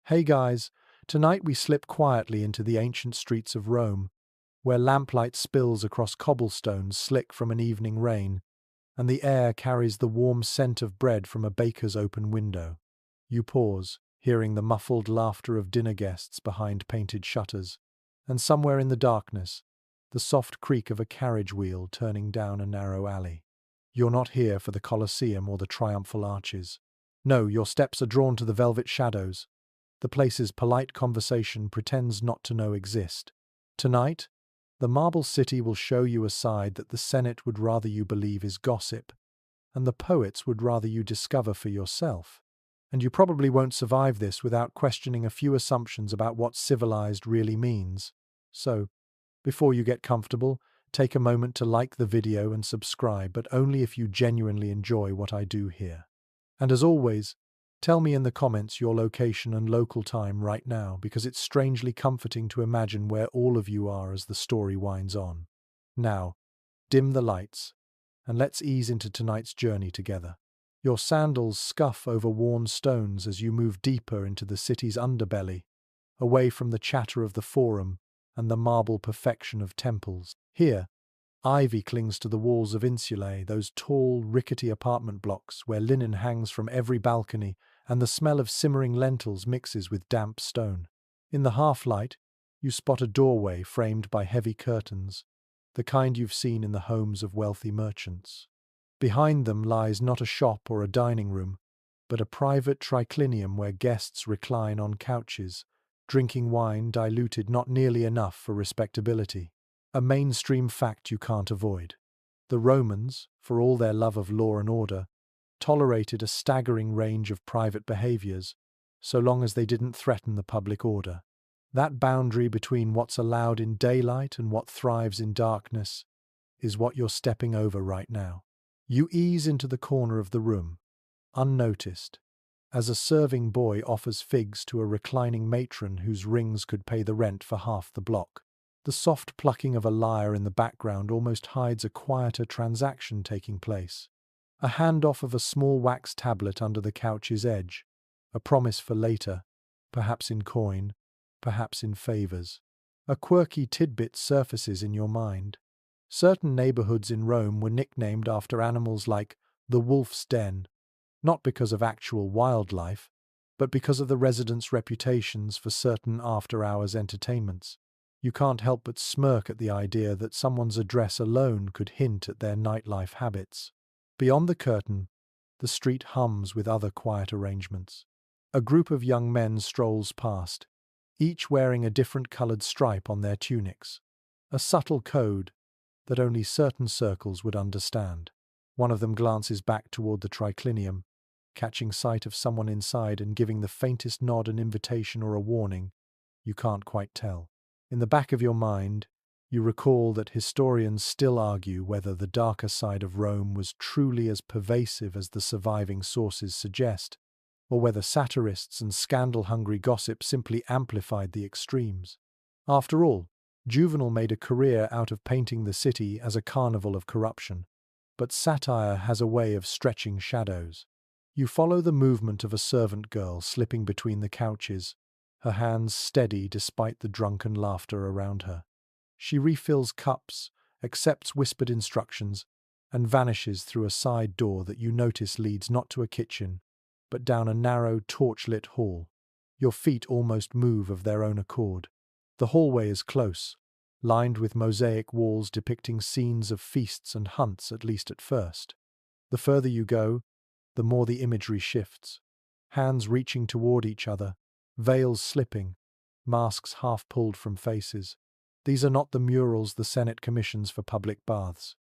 Hey guys, tonight we slip quietly into the ancient streets of Rome, where lamplight spills across cobblestones slick from an evening rain, and the air carries the warm scent of bread from a baker's open window. You pause, hearing the muffled laughter of dinner guests behind painted shutters, and somewhere in the darkness, the soft creak of a carriage wheel turning down a narrow alley. You're not here for the Colosseum or the triumphal arches. No, your steps are drawn to the velvet shadows, the places polite conversation pretends not to know exist. Tonight, the marble city will show you a side that the Senate would rather you believe is gossip, and the poets would rather you discover for yourself. And you probably won't survive this without questioning a few assumptions about what civilized really means. So, before you get comfortable, take a moment to like the video and subscribe, but only if you genuinely enjoy what I do here. And as always, tell me in the comments your location and local time right now, because it's strangely comforting to imagine where all of you are as the story winds on. Now, dim the lights, and let's ease into tonight's journey together. Your sandals scuff over worn stones as you move deeper into the city's underbelly, away from the chatter of the forum and the marble perfection of temples. Here, ivy clings to the walls of insulae, those tall, rickety apartment blocks where linen hangs from every balcony and the smell of simmering lentils mixes with damp stone. In the half-light, you spot a doorway framed by heavy curtains, the kind you've seen in the homes of wealthy merchants. Behind them lies not a shop or a dining room, but a private triclinium where guests recline on couches, drinking wine diluted not nearly enough for respectability. A mainstream fact you can't avoid. The Romans, for all their love of law and order, tolerated a staggering range of private behaviors, so long as they didn't threaten the public order. That boundary between what's allowed in daylight and what thrives in darkness is what you're stepping over right now. You ease into the corner of the room, unnoticed, as a serving boy offers figs to a reclining matron whose rings could pay the rent for half the block. The soft plucking of a lyre in the background almost hides a quieter transaction taking place. A handoff of a small wax tablet under the couch's edge, a promise for later, perhaps in coin, perhaps in favors. A quirky tidbit surfaces in your mind. Certain neighborhoods in Rome were nicknamed after animals like the wolf's den, not because of actual wildlife, but because of the residents' reputations for certain after-hours entertainments. You can't help but smirk at the idea that someone's address alone could hint at their nightlife habits. Beyond the curtain, the street hums with other quiet arrangements. A group of young men strolls past, each wearing a different colored stripe on their tunics, a subtle code that only certain circles would understand. One of them glances back toward the triclinium, catching sight of someone inside and giving the faintest nod, an invitation or a warning. You can't quite tell. In the back of your mind, you recall that historians still argue whether the darker side of Rome was truly as pervasive as the surviving sources suggest, or whether satirists and scandal-hungry gossip simply amplified the extremes. After all, Juvenal made a career out of painting the city as a carnival of corruption, but satire has a way of stretching shadows. You follow the movement of a servant girl slipping between the couches, her hands steady despite the drunken laughter around her. She refills cups, accepts whispered instructions, and vanishes through a side door that you notice leads not to a kitchen, but down a narrow, torch-lit hall. Your feet almost move of their own accord. The hallway is close, lined with mosaic walls depicting scenes of feasts and hunts, at least at first. The further you go, the more the imagery shifts. Hands reaching toward each other, veils slipping, masks half pulled from faces. These are not the murals the Senate commissions for public baths.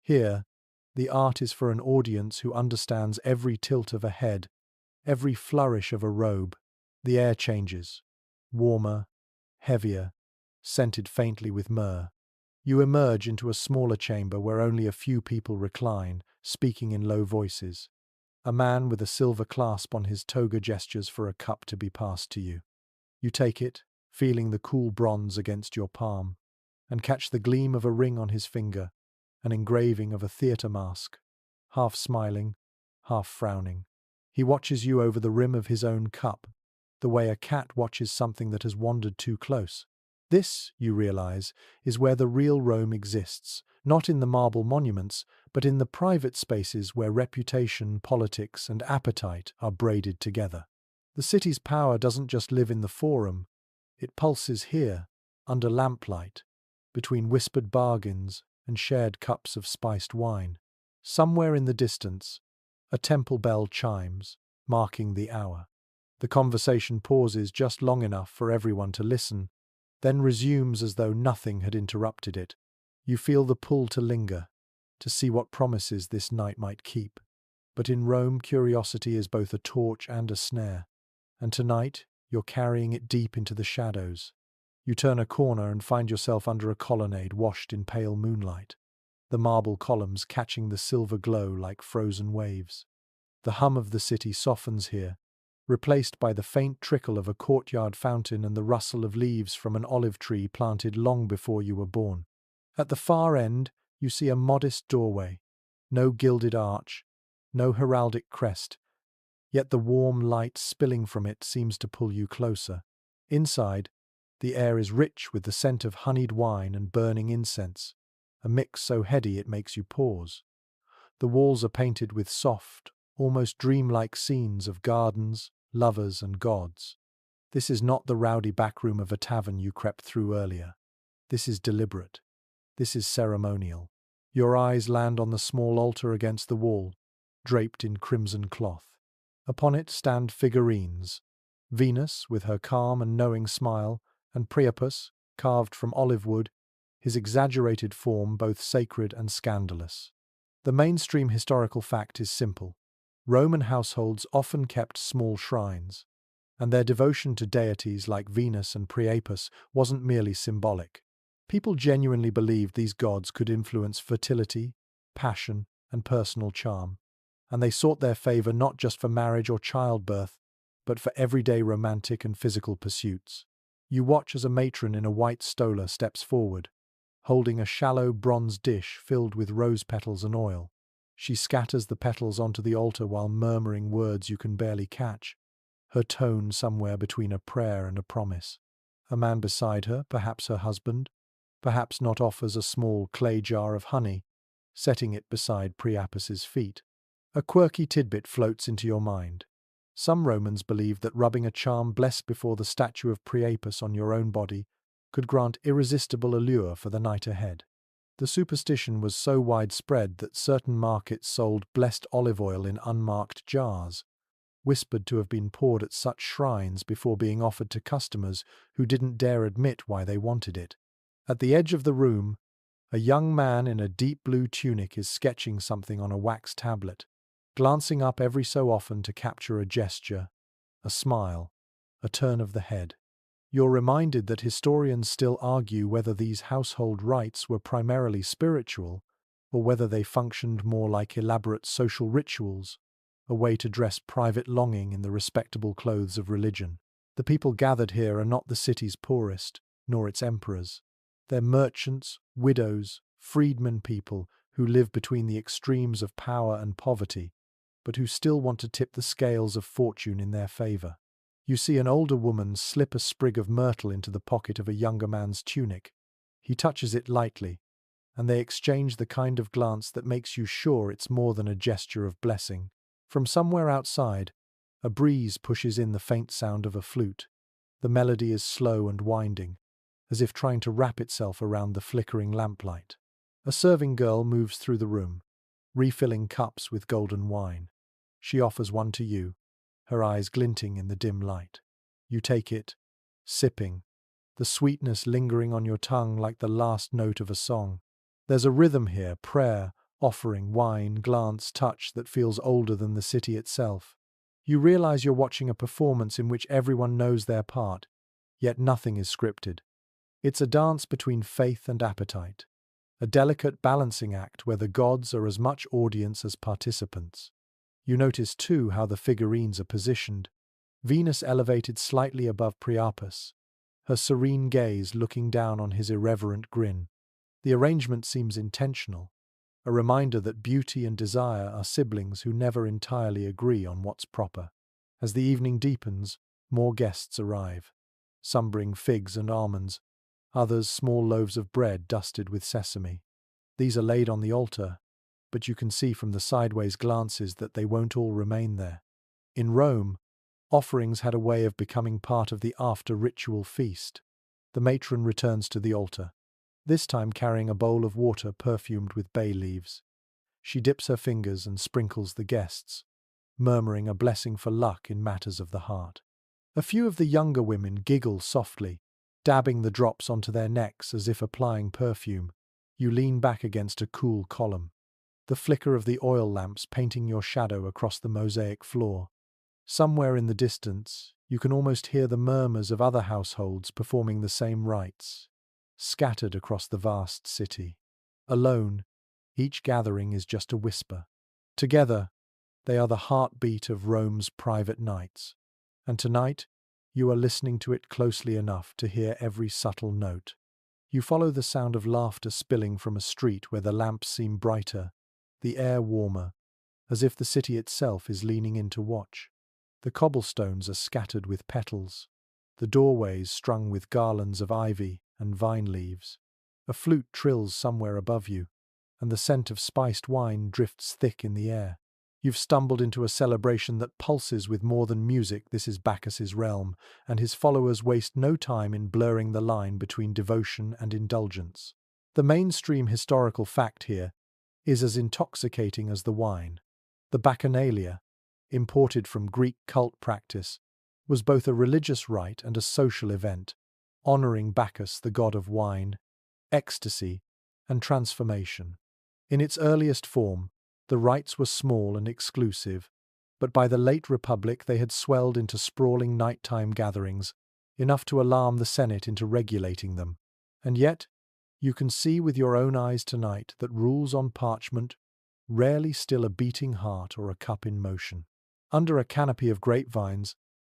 Here, the art is for an audience who understands every tilt of a head, every flourish of a robe. The air changes, warmer, heavier, scented faintly with myrrh. You emerge into a smaller chamber where only a few people recline, speaking in low voices. A man with a silver clasp on his toga gestures for a cup to be passed to you. You take it, feeling the cool bronze against your palm, and catch the gleam of a ring on his finger, an engraving of a theatre mask, half smiling, half frowning. He watches you over the rim of his own cup, the way a cat watches something that has wandered too close. This, you realize, is where the real Rome exists, not in the marble monuments, but in the private spaces where reputation, politics, and appetite are braided together. The city's power doesn't just live in the forum, it pulses here, under lamplight, between whispered bargains and shared cups of spiced wine. Somewhere in the distance, a temple bell chimes, marking the hour. The conversation pauses just long enough for everyone to listen, then resumes as though nothing had interrupted it. You feel the pull to linger, to see what promises this night might keep. But in Rome, curiosity is both a torch and a snare, and tonight you're carrying it deep into the shadows. You turn a corner and find yourself under a colonnade washed in pale moonlight, the marble columns catching the silver glow like frozen waves. The hum of the city softens here, replaced by the faint trickle of a courtyard fountain and the rustle of leaves from an olive tree planted long before you were born. At the far end, you see a modest doorway, no gilded arch, no heraldic crest, yet the warm light spilling from it seems to pull you closer. Inside, the air is rich with the scent of honeyed wine and burning incense, a mix so heady it makes you pause. The walls are painted with soft, almost dreamlike scenes of gardens, lovers, and gods. This is not the rowdy backroom of a tavern you crept through earlier. This is deliberate. This is ceremonial. Your eyes land on the small altar against the wall, draped in crimson cloth. Upon it stand figurines: Venus with her calm and knowing smile, and Priapus, carved from olive wood, his exaggerated form both sacred and scandalous. The mainstream historical fact is simple. Roman households often kept small shrines, and their devotion to deities like Venus and Priapus wasn't merely symbolic. People genuinely believed these gods could influence fertility, passion, and personal charm, and they sought their favor not just for marriage or childbirth, but for everyday romantic and physical pursuits. You watch as a matron in a white stola steps forward, holding a shallow bronze dish filled with rose petals and oil. She scatters the petals onto the altar while murmuring words you can barely catch, her tone somewhere between a prayer and a promise. A man beside her, perhaps her husband, perhaps not, offers a small clay jar of honey, setting it beside Priapus's feet. A quirky tidbit floats into your mind. Some Romans believed that rubbing a charm blessed before the statue of Priapus on your own body could grant irresistible allure for the night ahead. The superstition was so widespread that certain markets sold blessed olive oil in unmarked jars, whispered to have been poured at such shrines before being offered to customers who didn't dare admit why they wanted it. At the edge of the room, a young man in a deep blue tunic is sketching something on a wax tablet, glancing up every so often to capture a gesture, a smile, a turn of the head. You're reminded that historians still argue whether these household rites were primarily spiritual or whether they functioned more like elaborate social rituals, a way to dress private longing in the respectable clothes of religion. The people gathered here are not the city's poorest, nor its emperors. They're merchants, widows, freedmen, people who live between the extremes of power and poverty, but who still want to tip the scales of fortune in their favor. You see an older woman slip a sprig of myrtle into the pocket of a younger man's tunic. He touches it lightly, and they exchange the kind of glance that makes you sure it's more than a gesture of blessing. From somewhere outside, a breeze pushes in the faint sound of a flute. The melody is slow and winding, as if trying to wrap itself around the flickering lamplight. A serving girl moves through the room, refilling cups with golden wine. She offers one to you, her eyes glinting in the dim light. You take it, sipping, the sweetness lingering on your tongue like the last note of a song. There's a rhythm here: prayer, offering, wine, glance, touch, that feels older than the city itself. You realize you're watching a performance in which everyone knows their part, yet nothing is scripted. It's a dance between faith and appetite, a delicate balancing act where the gods are as much audience as participants. You notice too how the figurines are positioned. Venus elevated slightly above Priapus, her serene gaze looking down on his irreverent grin. The arrangement seems intentional, a reminder that beauty and desire are siblings who never entirely agree on what's proper. As the evening deepens, More guests arrive. Some bring figs and almonds, others small loaves of bread dusted with sesame. These are laid on the altar, but you can see from the sideways glances that they won't all remain there. In Rome, offerings had a way of becoming part of the after-ritual feast. The matron returns to the altar, this time carrying a bowl of water perfumed with bay leaves. She dips her fingers and sprinkles the guests, murmuring a blessing for luck in matters of the heart. A few of the younger women giggle softly, dabbing the drops onto their necks as if applying perfume. You lean back against a cool column, the flicker of the oil lamps painting your shadow across the mosaic floor. Somewhere in the distance, you can almost hear the murmurs of other households performing the same rites, scattered across the vast city. Alone, each gathering is just a whisper. Together, they are the heartbeat of Rome's private nights. And tonight, you are listening to it closely enough to hear every subtle note. You follow the sound of laughter spilling from a street where the lamps seem brighter, the air warmer, as if the city itself is leaning in to watch. The cobblestones are scattered with petals, the doorways strung with garlands of ivy and vine leaves. A flute trills somewhere above you, and the scent of spiced wine drifts thick in the air. You've stumbled into a celebration that pulses with more than music. This is Bacchus's realm, and his followers waste no time in blurring the line between devotion and indulgence. The mainstream historical fact here is as intoxicating as the wine. The Bacchanalia, imported from Greek cult practice, was both a religious rite and a social event, honoring Bacchus, the god of wine, ecstasy, and transformation. In its earliest form, the rites were small and exclusive, but by the late Republic they had swelled into sprawling nighttime gatherings, enough to alarm the Senate into regulating them. And yet, you can see with your own eyes tonight that rules on parchment rarely still a beating heart or a cup in motion. Under a canopy of grapevines,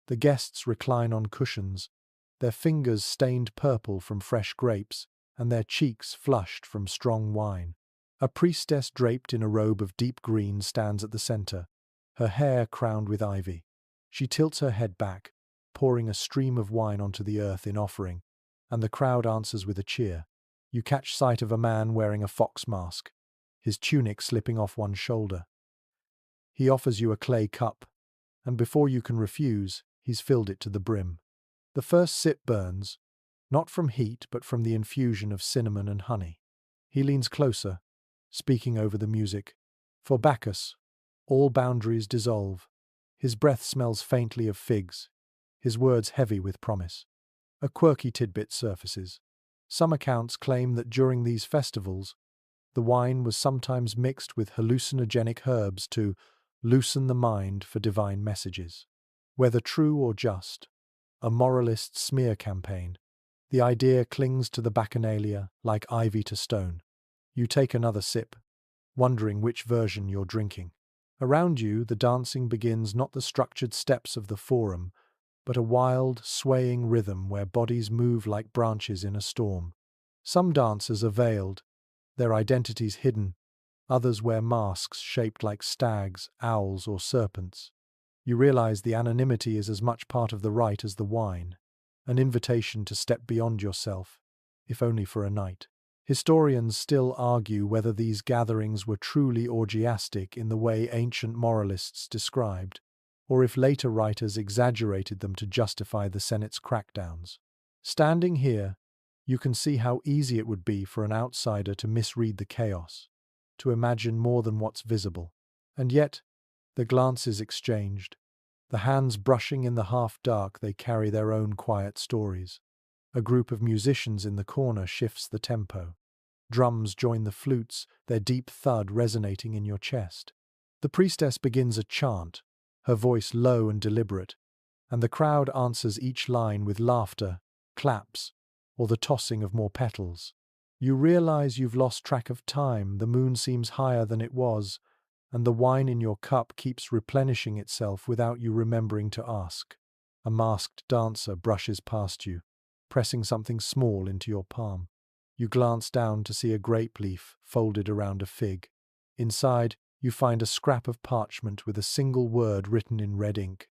the guests recline on cushions, their fingers stained purple from fresh grapes, and their cheeks flushed from strong wine. A priestess draped in a robe of deep green stands at the center, her hair crowned with ivy. She tilts her head back, pouring a stream of wine onto the earth in offering, and the crowd answers with a cheer. You catch sight of a man wearing a fox mask, his tunic slipping off one shoulder. He offers you a clay cup, and before you can refuse, he's filled it to the brim. The first sip burns, not from heat but from the infusion of cinnamon and honey. He leans closer, speaking over the music. For Bacchus, all boundaries dissolve. His breath smells faintly of figs, his words heavy with promise. A quirky tidbit surfaces. Some accounts claim that during these festivals, the wine was sometimes mixed with hallucinogenic herbs to loosen the mind for divine messages. Whether true or just, a moralist smear campaign, the idea clings to the Bacchanalia like ivy to stone. You take another sip, wondering which version you're drinking. Around you, the dancing begins not the structured steps of the forum, but a wild, swaying rhythm where bodies move like branches in a storm. Some dancers are veiled, their identities hidden. Others wear masks shaped like stags, owls, or serpents. You realize the anonymity is as much part of the rite as the wine, an invitation to step beyond yourself, if only for a night. Historians still argue whether these gatherings were truly orgiastic in the way ancient moralists described, or if later writers exaggerated them to justify the Senate's crackdowns. Standing here, you can see how easy it would be for an outsider to misread the chaos, to imagine more than what's visible. And yet, the glances exchanged, the hands brushing in the half-dark, they carry their own quiet stories. A group of musicians in the corner shifts the tempo. Drums join the flutes, their deep thud resonating in your chest. The priestess begins a chant, her voice low and deliberate, and the crowd answers each line with laughter, claps, or the tossing of more petals. You realize you've lost track of time, the moon seems higher than it was, and the wine in your cup keeps replenishing itself without you remembering to ask. A masked dancer brushes past you, pressing something small into your palm. You glance down to see a grape leaf folded around a fig. Inside, you find a scrap of parchment with a single word written in red ink.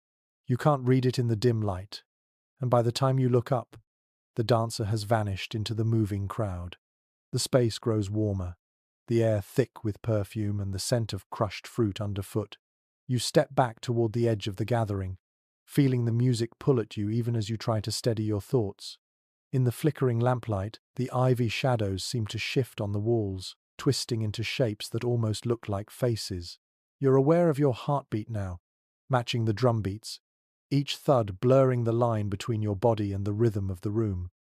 You can't read it in the dim light, and by the time you look up, the dancer has vanished into the moving crowd. The space grows warmer, the air thick with perfume and the scent of crushed fruit underfoot. You step back toward the edge of the gathering, feeling the music pull at you even as you try to steady your thoughts. In the flickering lamplight, the ivy shadows seem to shift on the walls, twisting into shapes that almost look like faces. You're aware of your heartbeat now, matching the drum beats, each thud blurring the line between your body and the rhythm of the room.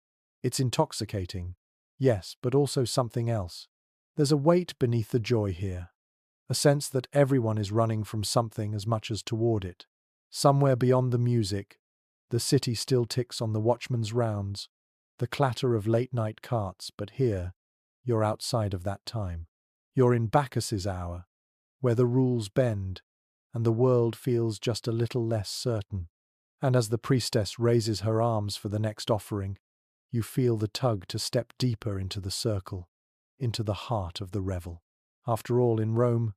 It's intoxicating, yes, but also something else. There's a weight beneath the joy here, a sense that everyone is running from something as much as toward it. Somewhere beyond the music, the city still ticks on the watchman's rounds, the clatter of late-night carts, but here, you're outside of that time. You're in Bacchus's hour, where the rules bend, and the world feels just a little less certain. And as the priestess raises her arms for the next offering, you feel the tug to step deeper into the circle, into the heart of the revel. After all, in Rome,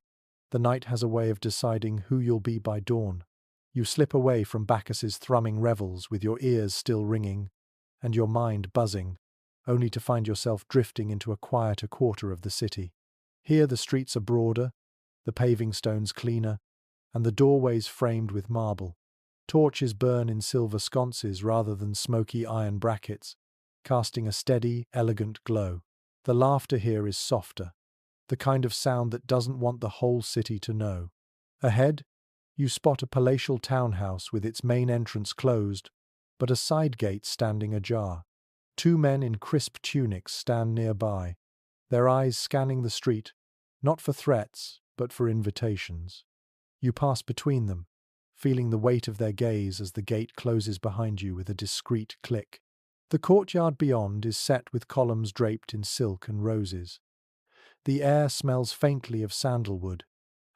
the night has a way of deciding who you'll be by dawn. You slip away from Bacchus's thrumming revels with your ears still ringing and your mind buzzing, only to find yourself drifting into a quieter quarter of the city. Here the streets are broader, the paving stones cleaner, and the doorways framed with marble. Torches burn in silver sconces rather than smoky iron brackets, casting a steady, elegant glow. The laughter here is softer, the kind of sound that doesn't want the whole city to know. Ahead, you spot a palatial townhouse with its main entrance closed, but a side gate standing ajar. Two men in crisp tunics stand nearby, their eyes scanning the street, not for threats, but for invitations. You pass between them, feeling the weight of their gaze as the gate closes behind you with a discreet click. The courtyard beyond is set with columns draped in silk and roses. The air smells faintly of sandalwood,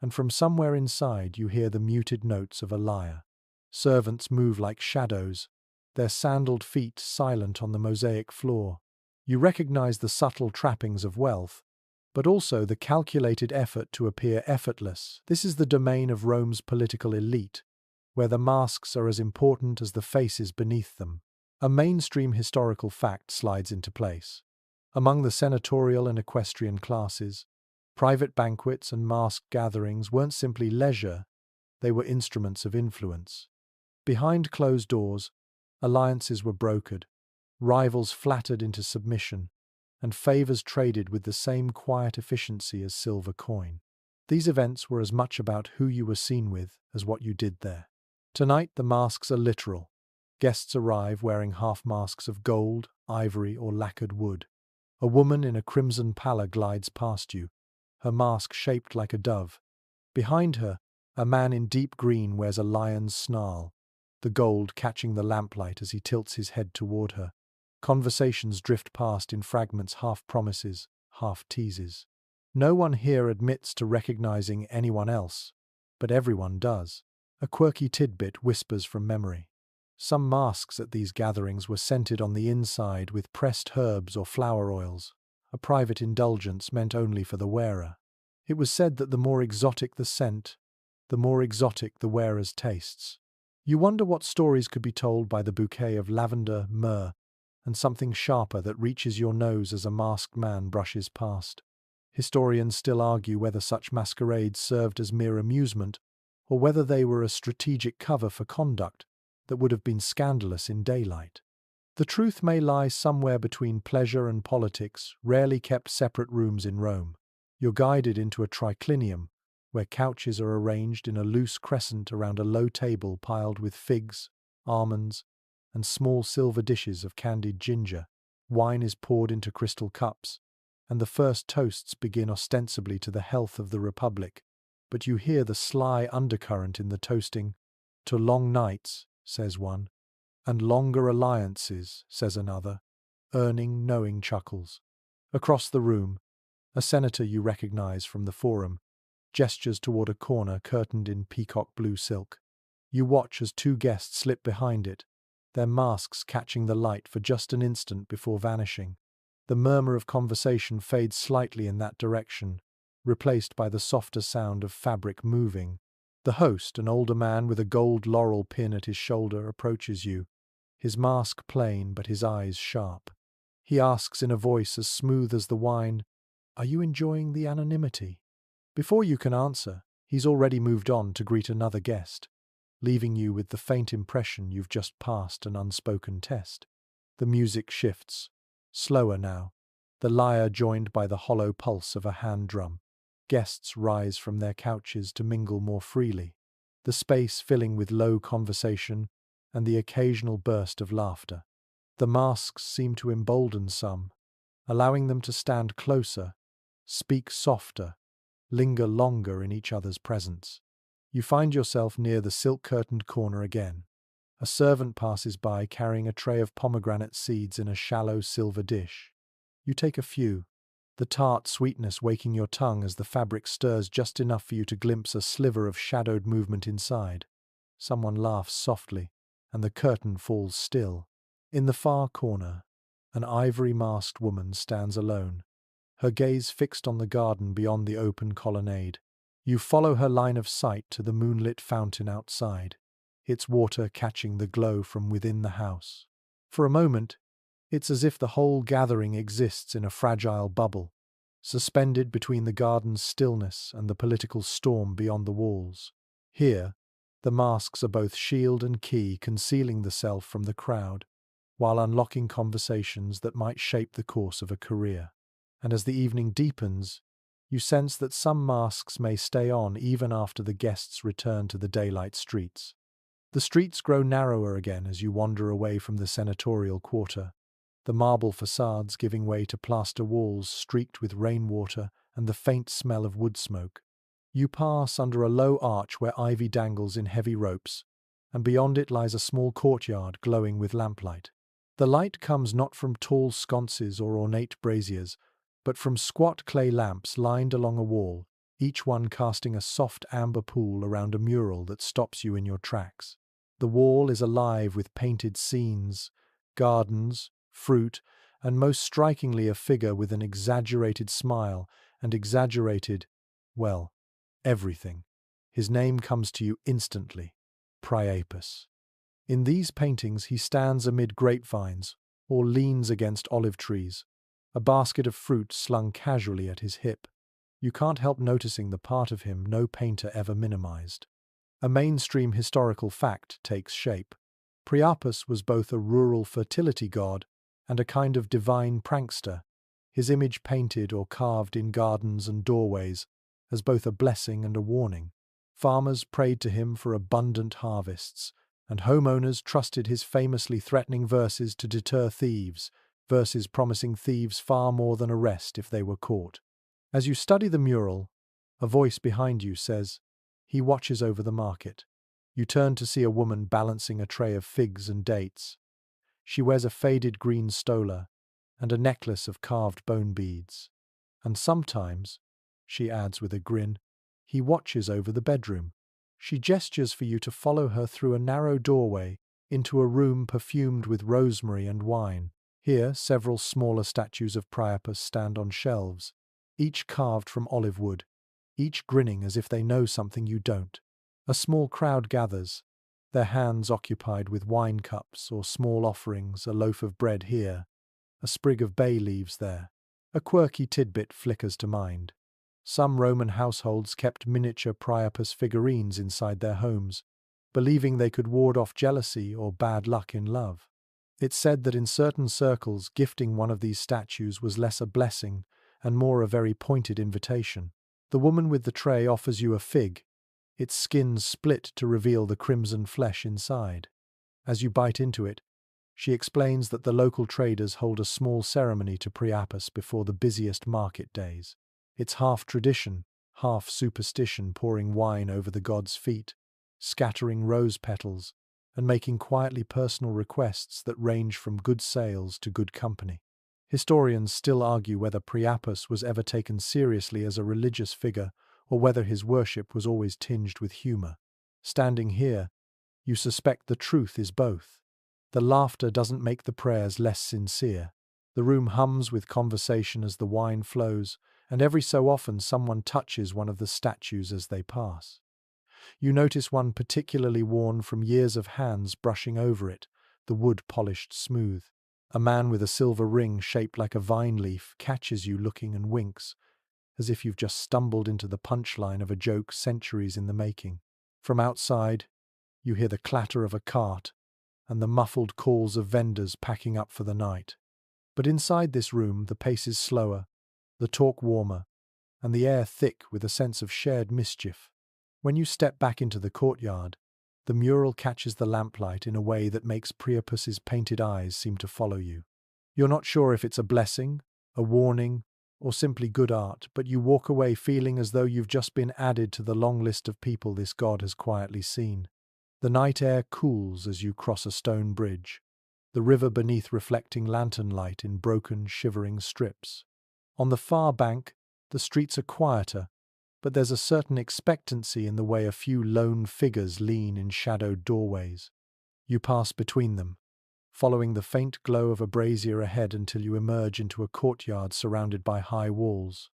and from somewhere inside you hear the muted notes of a lyre. Servants move like shadows, their sandaled feet silent on the mosaic floor. You recognize the subtle trappings of wealth, but also the calculated effort to appear effortless. This is the domain of Rome's political elite, where the masks are as important as the faces beneath them. A mainstream historical fact slides into place. Among the senatorial and equestrian classes, private banquets and masked gatherings weren't simply leisure, they were instruments of influence. Behind closed doors, alliances were brokered, rivals flattered into submission, and favors traded with the same quiet efficiency as silver coin. These events were as much about who you were seen with as what you did there. Tonight the masks are literal. Guests arrive wearing half-masks of gold, ivory, or lacquered wood. A woman in a crimson pallor glides past you, her mask shaped like a dove. Behind her, a man in deep green wears a lion's snarl, the gold catching the lamplight as he tilts his head toward her. Conversations drift past in fragments, half promises, half teases. No one here admits to recognizing anyone else, but everyone does. A quirky tidbit whispers from memory. Some masks at these gatherings were scented on the inside with pressed herbs or flower oils, a private indulgence meant only for the wearer. It was said that the more exotic the scent, the more exotic the wearer's tastes. You wonder what stories could be told by the bouquet of lavender, myrrh, and something sharper that reaches your nose as a masked man brushes past. Historians still argue whether such masquerades served as mere amusement, or whether they were a strategic cover for conduct that would have been scandalous in daylight. The truth may lie somewhere between pleasure and politics, rarely kept separate rooms in Rome. You're guided into a triclinium, where couches are arranged in a loose crescent around a low table piled with figs, almonds, and small silver dishes of candied ginger. Wine is poured into crystal cups, and the first toasts begin ostensibly to the health of the Republic. But you hear the sly undercurrent in the toasting. To long nights, says one, and longer alliances, says another, earning knowing chuckles. Across the room, a senator you recognize from the forum gestures toward a corner curtained in peacock blue silk. You watch as two guests slip behind it, their masks catching the light for just an instant before vanishing. The murmur of conversation fades slightly in that direction, replaced by the softer sound of fabric moving, The host, an older man with a gold laurel pin at his shoulder, approaches you, his mask plain but his eyes sharp. He asks in a voice as smooth as the wine, "Are you enjoying the anonymity?" Before you can answer, he's already moved on to greet another guest, leaving you with the faint impression you've just passed an unspoken test. The music shifts, slower now, the lyre joined by the hollow pulse of a hand drum. Guests rise from their couches to mingle more freely, the space filling with low conversation and the occasional burst of laughter. The masks seem to embolden some, allowing them to stand closer, speak softer, linger longer in each other's presence. You find yourself near the silk-curtained corner again. A servant passes by carrying a tray of pomegranate seeds in a shallow silver dish. You take a few, the tart sweetness waking your tongue as the fabric stirs just enough for you to glimpse a sliver of shadowed movement inside. Someone laughs softly, and the curtain falls still. In the far corner, an ivory-masked woman stands alone, her gaze fixed on the garden beyond the open colonnade. You follow her line of sight to the moonlit fountain outside, its water catching the glow from within the house. For a moment, it's as if the whole gathering exists in a fragile bubble, suspended between the garden's stillness and the political storm beyond the walls. Here, the masks are both shield and key, concealing the self from the crowd, while unlocking conversations that might shape the course of a career. And as the evening deepens, you sense that some masks may stay on even after the guests return to the daylight streets. The streets grow narrower again as you wander away from the senatorial quarter, the marble facades giving way to plaster walls streaked with rainwater and the faint smell of wood smoke. You pass under a low arch where ivy dangles in heavy ropes, and beyond it lies a small courtyard glowing with lamplight. The light comes not from tall sconces or ornate braziers, but from squat clay lamps lined along a wall, each one casting a soft amber pool around a mural that stops you in your tracks. The wall is alive with painted scenes, gardens, fruit, and most strikingly a figure with an exaggerated smile and exaggerated, well, everything. His name comes to you instantly, Priapus. In these paintings he stands amid grapevines or leans against olive trees, a basket of fruit slung casually at his hip. You can't help noticing the part of him no painter ever minimized. A mainstream historical fact takes shape. Priapus was both a rural fertility god and a kind of divine prankster, his image painted or carved in gardens and doorways as both a blessing and a warning. Farmers prayed to him for abundant harvests, and homeowners trusted his famously threatening verses to deter thieves, verses promising thieves far more than arrest if they were caught. As you study the mural, a voice behind you says, "He watches over the market." You turn to see a woman balancing a tray of figs and dates. She wears a faded green stola and a necklace of carved bone beads. And sometimes, she adds with a grin, he watches over the bedroom. She gestures for you to follow her through a narrow doorway into a room perfumed with rosemary and wine. Here, several smaller statues of Priapus stand on shelves, each carved from olive wood, each grinning as if they know something you don't. A small crowd gathers, their hands occupied with wine cups or small offerings, a loaf of bread here, a sprig of bay leaves there. A quirky tidbit flickers to mind. Some Roman households kept miniature Priapus figurines inside their homes, believing they could ward off jealousy or bad luck in love. It's said that in certain circles, gifting one of these statues was less a blessing and more a very pointed invitation. The woman with the tray offers you a fig, its skin split to reveal the crimson flesh inside. As you bite into it, she explains that the local traders hold a small ceremony to Priapus before the busiest market days. It's half tradition, half superstition, pouring wine over the god's feet, scattering rose petals, and making quietly personal requests that range from good sales to good company. Historians still argue whether Priapus was ever taken seriously as a religious figure or whether his worship was always tinged with humor. Standing here, you suspect the truth is both. The laughter doesn't make the prayers less sincere. The room hums with conversation as the wine flows, and every so often someone touches one of the statues as they pass. You notice one particularly worn from years of hands brushing over it, the wood polished smooth. A man with a silver ring shaped like a vine leaf catches you looking and winks, as if you've just stumbled into the punchline of a joke centuries in the making. From outside, you hear the clatter of a cart and the muffled calls of vendors packing up for the night. But inside this room, the pace is slower, the talk warmer, and the air thick with a sense of shared mischief. When you step back into the courtyard, the mural catches the lamplight in a way that makes Priapus's painted eyes seem to follow you. You're not sure if it's a blessing, a warning, or simply good art, but you walk away feeling as though you've just been added to the long list of people this god has quietly seen. The night air cools as you cross a stone bridge, the river beneath reflecting lantern light in broken, shivering strips. On the far bank, the streets are quieter, but there's a certain expectancy in the way a few lone figures lean in shadowed doorways. You pass between them, following the faint glow of a brazier ahead until you emerge into a courtyard surrounded by high walls.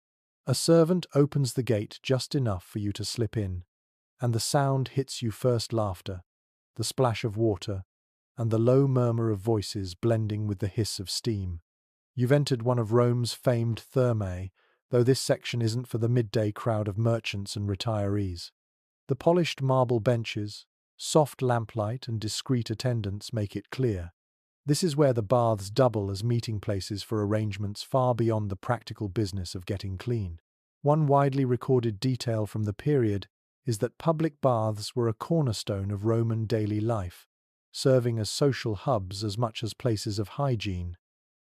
A servant opens the gate just enough for you to slip in, and the sound hits you first laughter, the splash of water, and the low murmur of voices blending with the hiss of steam. You've entered one of Rome's famed thermae, though this section isn't for the midday crowd of merchants and retirees. The polished marble benches, soft lamplight, and discreet attendants make it clear. This is where the baths double as meeting places for arrangements far beyond the practical business of getting clean. One widely recorded detail from the period is that public baths were a cornerstone of Roman daily life, serving as social hubs as much as places of hygiene.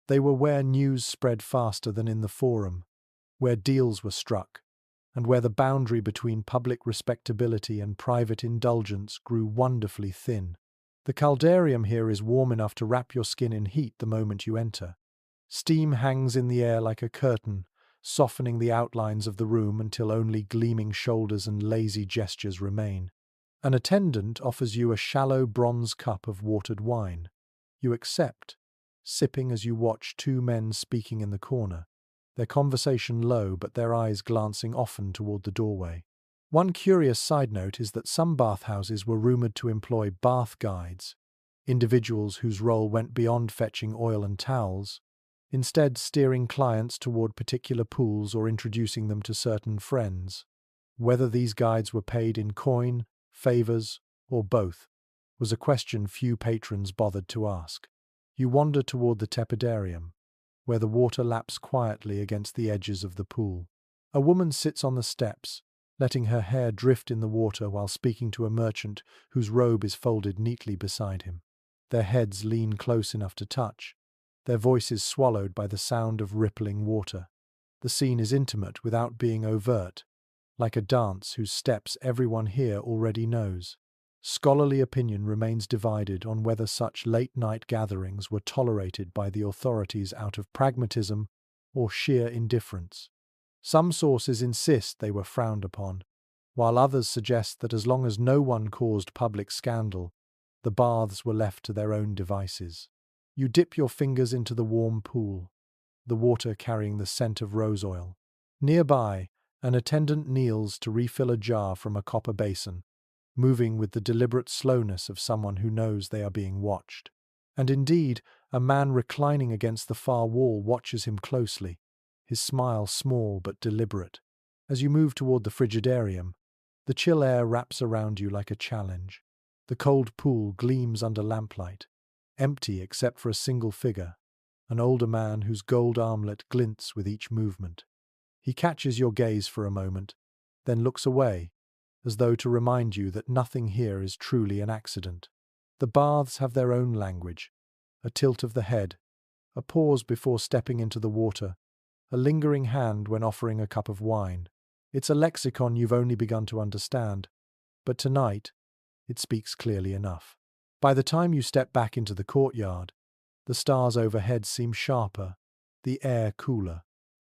They were where news spread faster than in the forum, where deals were struck, and where the boundary between public respectability and private indulgence grew wonderfully thin. The caldarium here is warm enough to wrap your skin in heat the moment you enter. Steam hangs in the air like a curtain, softening the outlines of the room until only gleaming shoulders and lazy gestures remain. An attendant offers you a shallow bronze cup of watered wine. You accept, sipping as you watch two men speaking in the corner, their conversation low but their eyes glancing often toward the doorway. One curious side note is that some bathhouses were rumored to employ bath guides, individuals whose role went beyond fetching oil and towels, instead steering clients toward particular pools or introducing them to certain friends. Whether these guides were paid in coin, favors, or both, was a question few patrons bothered to ask. You wander toward the tepidarium, where the water laps quietly against the edges of the pool. A woman sits on the steps, letting her hair drift in the water while speaking to a merchant whose robe is folded neatly beside him. Their heads lean close enough to touch, their voices swallowed by the sound of rippling water. The scene is intimate without being overt, like a dance whose steps everyone here already knows. Scholarly opinion remains divided on whether such late-night gatherings were tolerated by the authorities out of pragmatism or sheer indifference. Some sources insist they were frowned upon, while others suggest that as long as no one caused public scandal, the baths were left to their own devices. You dip your fingers into the warm pool, the water carrying the scent of rose oil. Nearby, an attendant kneels to refill a jar from a copper basin, moving with the deliberate slowness of someone who knows they are being watched. And indeed, a man reclining against the far wall watches him closely, his smile small but deliberate. As you move toward the frigidarium, the chill air wraps around you like a challenge. The cold pool gleams under lamplight, empty except for a single figure, an older man whose gold armlet glints with each movement. He catches your gaze for a moment, then looks away, as though to remind you that nothing here is truly an accident. The baths have their own language, a tilt of the head, a pause before stepping into the water, a lingering hand when offering a cup of wine. It's a lexicon you've only begun to understand, but tonight it speaks clearly enough. By the time you step back into the courtyard, the stars overhead seem sharper, the air cooler.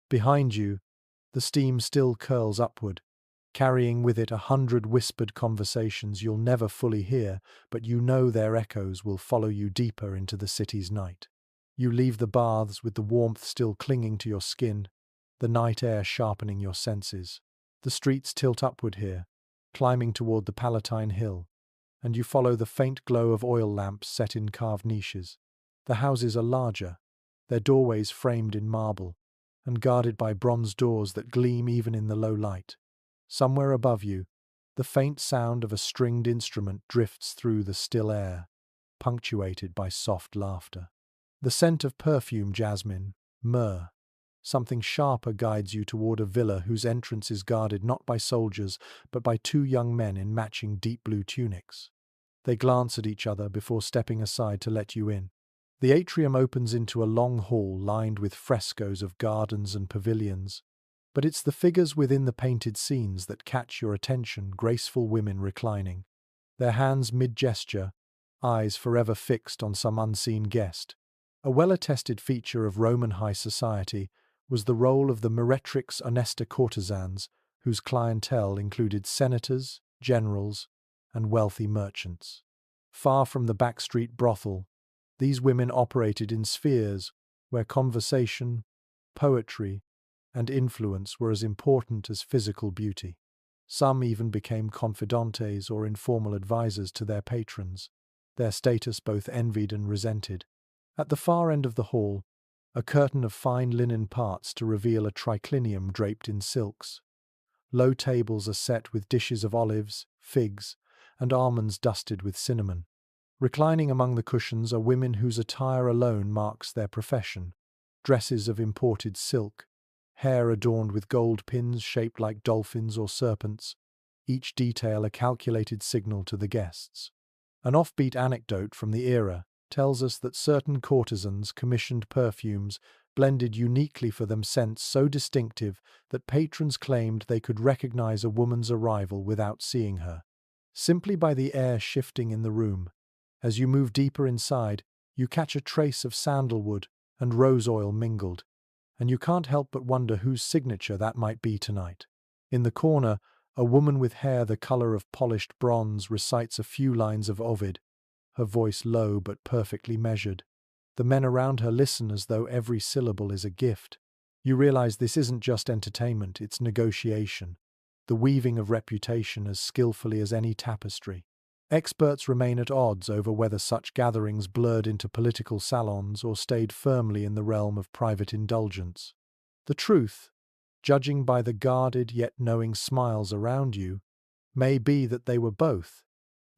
Behind you, the steam still curls upward, carrying with it 100 whispered conversations you'll never fully hear, but you know their echoes will follow you deeper into the city's night. You leave the baths with the warmth still clinging to your skin, the night air sharpening your senses. The streets tilt upward here, climbing toward the Palatine Hill, and you follow the faint glow of oil lamps set in carved niches. The houses are larger, their doorways framed in marble, and guarded by bronze doors that gleam even in the low light. Somewhere above you, the faint sound of a stringed instrument drifts through the still air, punctuated by soft laughter. The scent of perfume, jasmine, myrrh, something sharper guides you toward a villa whose entrance is guarded not by soldiers, but by two young men in matching deep blue tunics. They glance at each other before stepping aside to let you in. The atrium opens into a long hall lined with frescoes of gardens and pavilions, but it's the figures within the painted scenes that catch your attention, graceful women reclining, their hands mid-gesture, eyes forever fixed on some unseen guest. A well-attested feature of Roman high society was the role of the meretrix honesta courtesans, whose clientele included senators, generals, and wealthy merchants. Far from the backstreet brothel, these women operated in spheres where conversation, poetry, and influence were as important as physical beauty. Some even became confidantes or informal advisors to their patrons, their status both envied and resented. At the far end of the hall, a curtain of fine linen parts to reveal a triclinium draped in silks. Low tables are set with dishes of olives, figs, and almonds dusted with cinnamon. Reclining among the cushions are women whose attire alone marks their profession. Dresses of imported silk, hair adorned with gold pins shaped like dolphins or serpents, each detail a calculated signal to the guests. An offbeat anecdote from the era tells us that certain courtesans commissioned perfumes blended uniquely for them, scents so distinctive that patrons claimed they could recognize a woman's arrival without seeing her, simply by the air shifting in the room. As you move deeper inside, you catch a trace of sandalwood and rose oil mingled, and you can't help but wonder whose signature that might be tonight. In the corner, a woman with hair the color of polished bronze recites a few lines of Ovid, her voice low but perfectly measured. The men around her listen as though every syllable is a gift. You realize this isn't just entertainment, it's negotiation, the weaving of reputation as skillfully as any tapestry. Experts remain at odds over whether such gatherings blurred into political salons or stayed firmly in the realm of private indulgence. The truth, judging by the guarded yet knowing smiles around you, may be that they were both,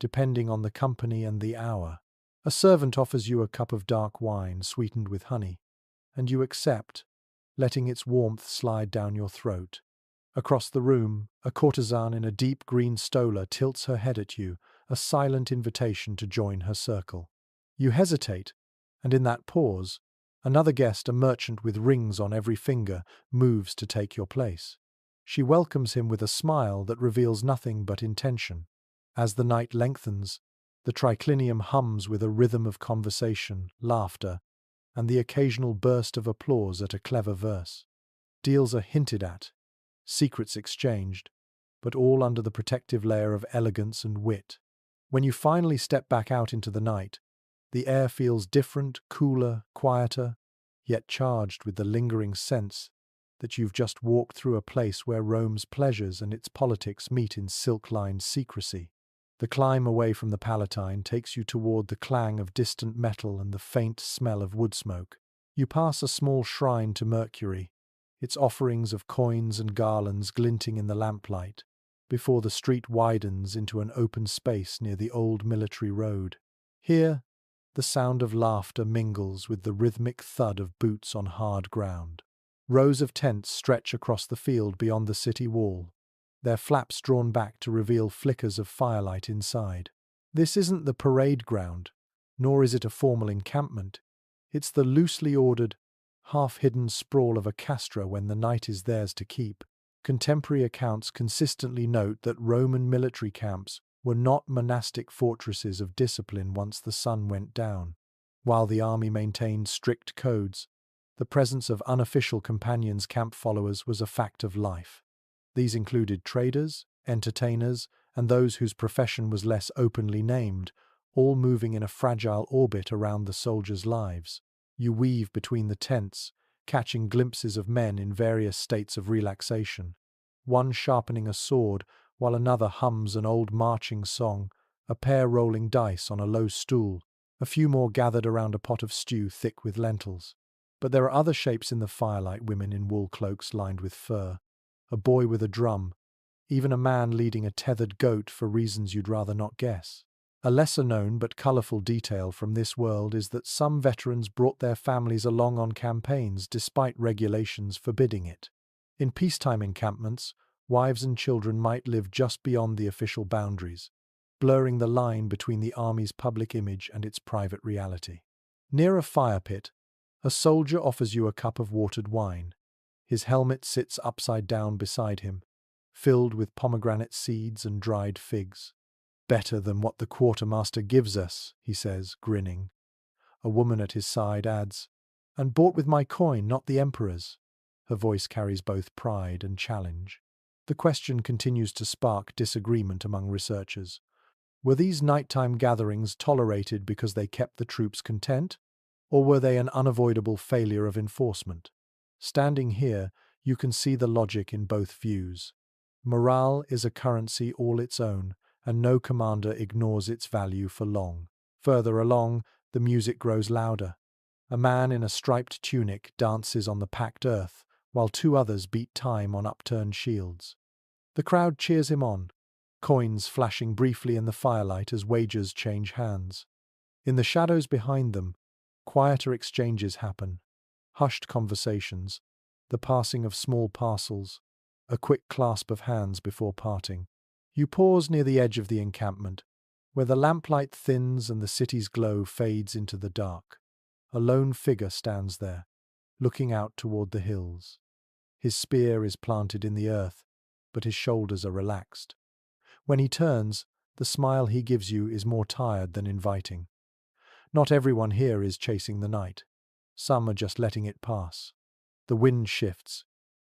depending on the company and the hour. A servant offers you a cup of dark wine sweetened with honey, and you accept, letting its warmth slide down your throat. Across the room, a courtesan in a deep green stola tilts her head at you, a silent invitation to join her circle. You hesitate, and in that pause, another guest, a merchant with rings on every finger, moves to take your place. She welcomes him with a smile that reveals nothing but intention. As the night lengthens, the triclinium hums with a rhythm of conversation, laughter, and the occasional burst of applause at a clever verse. Deals are hinted at, secrets exchanged, but all under the protective layer of elegance and wit. When you finally step back out into the night, the air feels different, cooler, quieter, yet charged with the lingering sense that you've just walked through a place where Rome's pleasures and its politics meet in silk-lined secrecy. The climb away from the Palatine takes you toward the clang of distant metal and the faint smell of wood smoke. You pass a small shrine to Mercury, its offerings of coins and garlands glinting in the lamplight, before the street widens into an open space near the old military road. Here, the sound of laughter mingles with the rhythmic thud of boots on hard ground. Rows of tents stretch across the field beyond the city wall, their flaps drawn back to reveal flickers of firelight inside. This isn't the parade ground, nor is it a formal encampment. It's the loosely ordered, half-hidden sprawl of a castra when the night is theirs to keep. Contemporary accounts consistently note that Roman military camps were not monastic fortresses of discipline once the sun went down. While the army maintained strict codes, the presence of unofficial companions, camp followers, was a fact of life. These included traders, entertainers, and those whose profession was less openly named, all moving in a fragile orbit around the soldiers' lives. You weave between the tents, catching glimpses of men in various states of relaxation. One sharpening a sword, while another hums an old marching song, a pair rolling dice on a low stool, a few more gathered around a pot of stew thick with lentils. But there are other shapes in the firelight, women in wool cloaks lined with fur, a boy with a drum, even a man leading a tethered goat for reasons you'd rather not guess. A lesser-known but colourful detail from this world is that some veterans brought their families along on campaigns despite regulations forbidding it. In peacetime encampments, wives and children might live just beyond the official boundaries, blurring the line between the army's public image and its private reality. Near a fire pit, a soldier offers you a cup of watered wine. His helmet sits upside down beside him, filled with pomegranate seeds and dried figs. "Better than what the quartermaster gives us," he says, grinning. A woman at his side adds, "And bought with my coin, not the emperor's." Her voice carries both pride and challenge. The question continues to spark disagreement among researchers. Were these nighttime gatherings tolerated because they kept the troops content, or were they an unavoidable failure of enforcement? Standing here, you can see the logic in both views. Morale is a currency all its own, and no commander ignores its value for long. Further along, the music grows louder. A man in a striped tunic dances on the packed earth, while two others beat time on upturned shields. The crowd cheers him on, coins flashing briefly in the firelight as wagers change hands. In the shadows behind them, quieter exchanges happen, hushed conversations, the passing of small parcels, a quick clasp of hands before parting. You pause near the edge of the encampment, where the lamplight thins and the city's glow fades into the dark. A lone figure stands there, looking out toward the hills. His spear is planted in the earth, but his shoulders are relaxed. When he turns, the smile he gives you is more tired than inviting. Not everyone here is chasing the night. Some are just letting it pass. The wind shifts,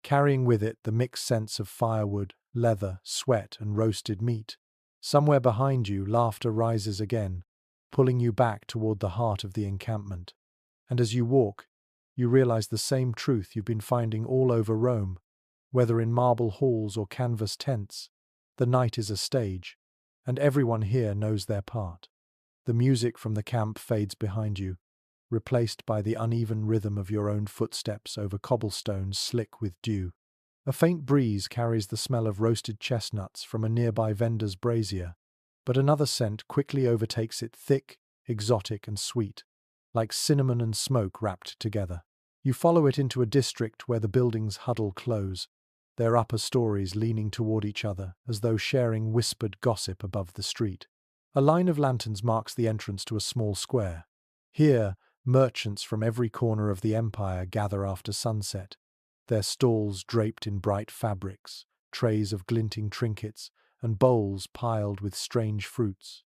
carrying with it the mixed scents of firewood, leather, sweat, and roasted meat. Somewhere behind you, laughter rises again, pulling you back toward the heart of the encampment. And as you walk, you realize the same truth you've been finding all over Rome. Whether in marble halls or canvas tents, the night is a stage, and everyone here knows their part. The music from the camp fades behind you, replaced by the uneven rhythm of your own footsteps over cobblestones slick with dew. A faint breeze carries the smell of roasted chestnuts from a nearby vendor's brazier, but another scent quickly overtakes it, thick, exotic, and sweet, like cinnamon and smoke wrapped together. You follow it into a district where the buildings huddle close, their upper stories leaning toward each other as though sharing whispered gossip above the street. A line of lanterns marks the entrance to a small square. Here, merchants from every corner of the empire gather after sunset, their stalls draped in bright fabrics, trays of glinting trinkets, and bowls piled with strange fruits.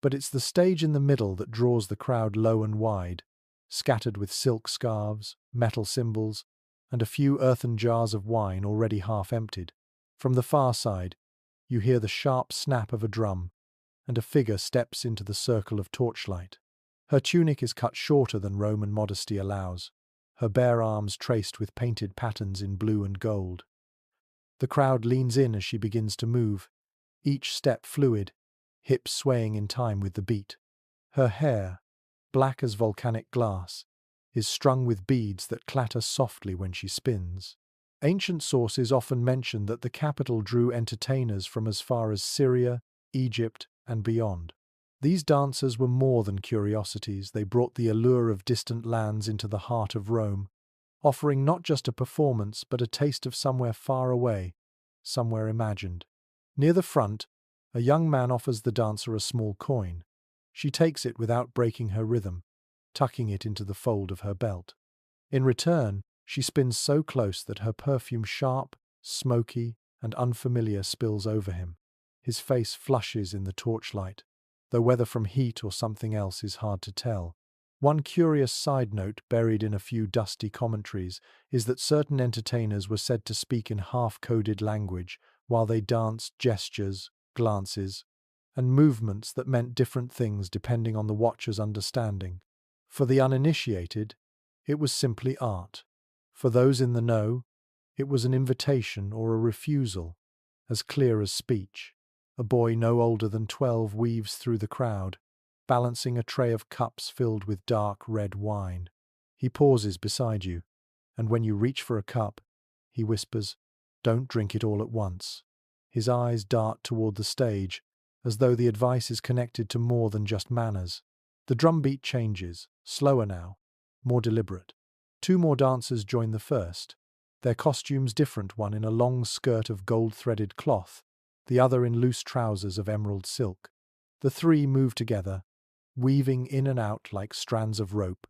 But it's the stage in the middle that draws the crowd low and wide, scattered with silk scarves, metal cymbals, and a few earthen jars of wine already half emptied. From the far side, you hear the sharp snap of a drum, and a figure steps into the circle of torchlight. Her tunic is cut shorter than Roman modesty allows, her bare arms traced with painted patterns in blue and gold. The crowd leans in as she begins to move, each step fluid, hips swaying in time with the beat. Her hair, black as volcanic glass, is strung with beads that clatter softly when she spins. Ancient sources often mention that the capital drew entertainers from as far as Syria, Egypt, and beyond. These dancers were more than curiosities. They brought the allure of distant lands into the heart of Rome, offering not just a performance but a taste of somewhere far away, somewhere imagined. Near the front, a young man offers the dancer a small coin. She takes it without breaking her rhythm, tucking it into the fold of her belt. In return, she spins so close that her perfume, sharp, smoky, and unfamiliar, spills over him. His face flushes in the torchlight, though whether from heat or something else is hard to tell. One curious side note buried in a few dusty commentaries is that certain entertainers were said to speak in half-coded language while they danced, gestures, glances, and movements that meant different things depending on the watcher's understanding. For the uninitiated, it was simply art. For those in the know, it was an invitation or a refusal, as clear as speech. A boy no older than 12 weaves through the crowd, balancing a tray of cups filled with dark red wine. He pauses beside you, and when you reach for a cup, he whispers, "Don't drink it all at once." His eyes dart toward the stage, as though the advice is connected to more than just manners. The drumbeat changes, slower now, more deliberate. 2 more dancers join the first, their costumes different, one in a long skirt of gold-threaded cloth, the other in loose trousers of emerald silk. The 3 move together, weaving in and out like strands of rope,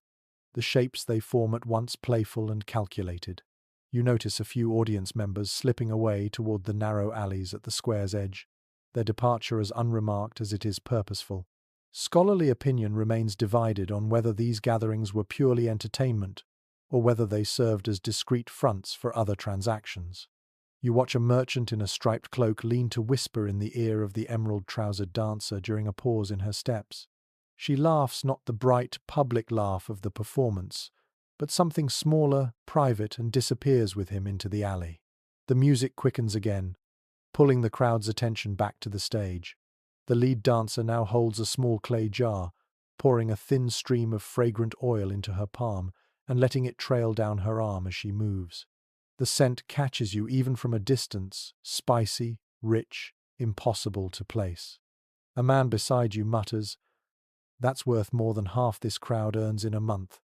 the shapes they form at once playful and calculated. You notice a few audience members slipping away toward the narrow alleys at the square's edge, their departure as unremarked as it is purposeful. Scholarly opinion remains divided on whether these gatherings were purely entertainment or whether they served as discreet fronts for other transactions. You watch a merchant in a striped cloak lean to whisper in the ear of the emerald-trousered dancer during a pause in her steps. She laughs, not the bright, public laugh of the performance, but something smaller, private, and disappears with him into the alley. The music quickens again, pulling the crowd's attention back to the stage. The lead dancer now holds a small clay jar, pouring a thin stream of fragrant oil into her palm and letting it trail down her arm as she moves. The scent catches you even from a distance, spicy, rich, impossible to place. A man beside you mutters, "That's worth more than half this crowd earns in a month."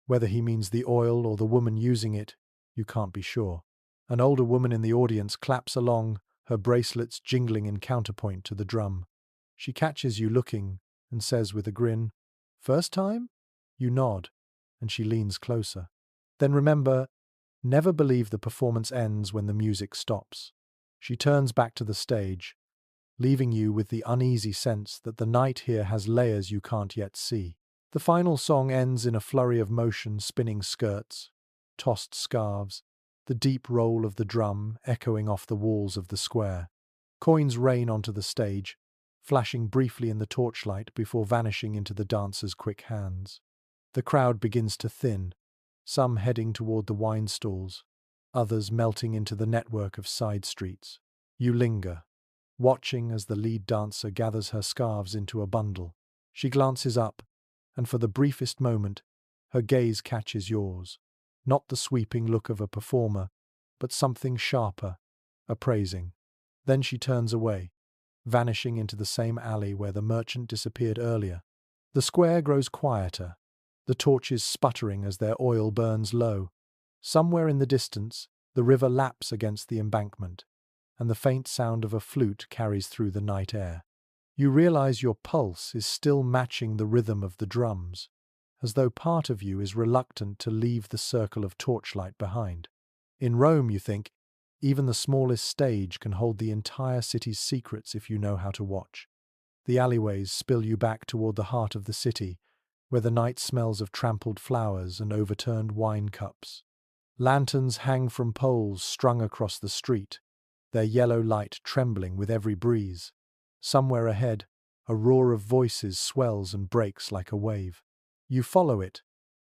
Whether he means the oil or the woman using it, you can't be sure. An older woman in the audience claps along, her bracelets jingling in counterpoint to the drum. She catches you looking and says with a grin, "First time?" You nod, and she leans closer. Then remember, never believe the performance ends when the music stops. She turns back to the stage, leaving you with the uneasy sense that the night here has layers you can't yet see. The final song ends in a flurry of motion, spinning skirts, tossed scarves, the deep roll of the drum echoing off the walls of the square. Coins rain onto the stage, flashing briefly in the torchlight before vanishing into the dancers' quick hands. The crowd begins to thin, some heading toward the wine stalls, others melting into the network of side streets. You linger, watching as the lead dancer gathers her scarves into a bundle. She glances up, and for the briefest moment, her gaze catches yours. Not the sweeping look of a performer, but something sharper, appraising. Then she turns away, vanishing into the same alley where the merchant disappeared earlier. The square grows quieter, the torches sputtering as their oil burns low. Somewhere in the distance, the river laps against the embankment, and the faint sound of a flute carries through the night air. You realize your pulse is still matching the rhythm of the drums, as though part of you is reluctant to leave the circle of torchlight behind. In Rome, you think, even the smallest stage can hold the entire city's secrets if you know how to watch. The alleyways spill you back toward the heart of the city, where the night smells of trampled flowers and overturned wine cups. Lanterns hang from poles strung across the street, their yellow light trembling with every breeze. Somewhere ahead, a roar of voices swells and breaks like a wave. You follow it,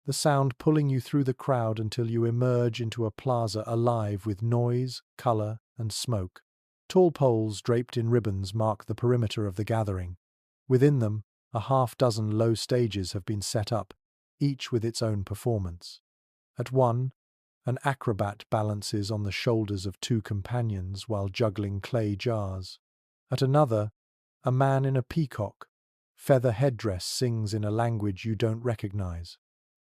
the sound pulling you through the crowd until you emerge into a plaza alive with noise, color, and smoke. Tall poles draped in ribbons mark the perimeter of the gathering. Within them, a half-dozen low stages have been set up, each with its own performance. At one, an acrobat balances on the shoulders of 2 companions while juggling clay jars. At another, a man in a peacock, feather headdress sings in a language you don't recognize.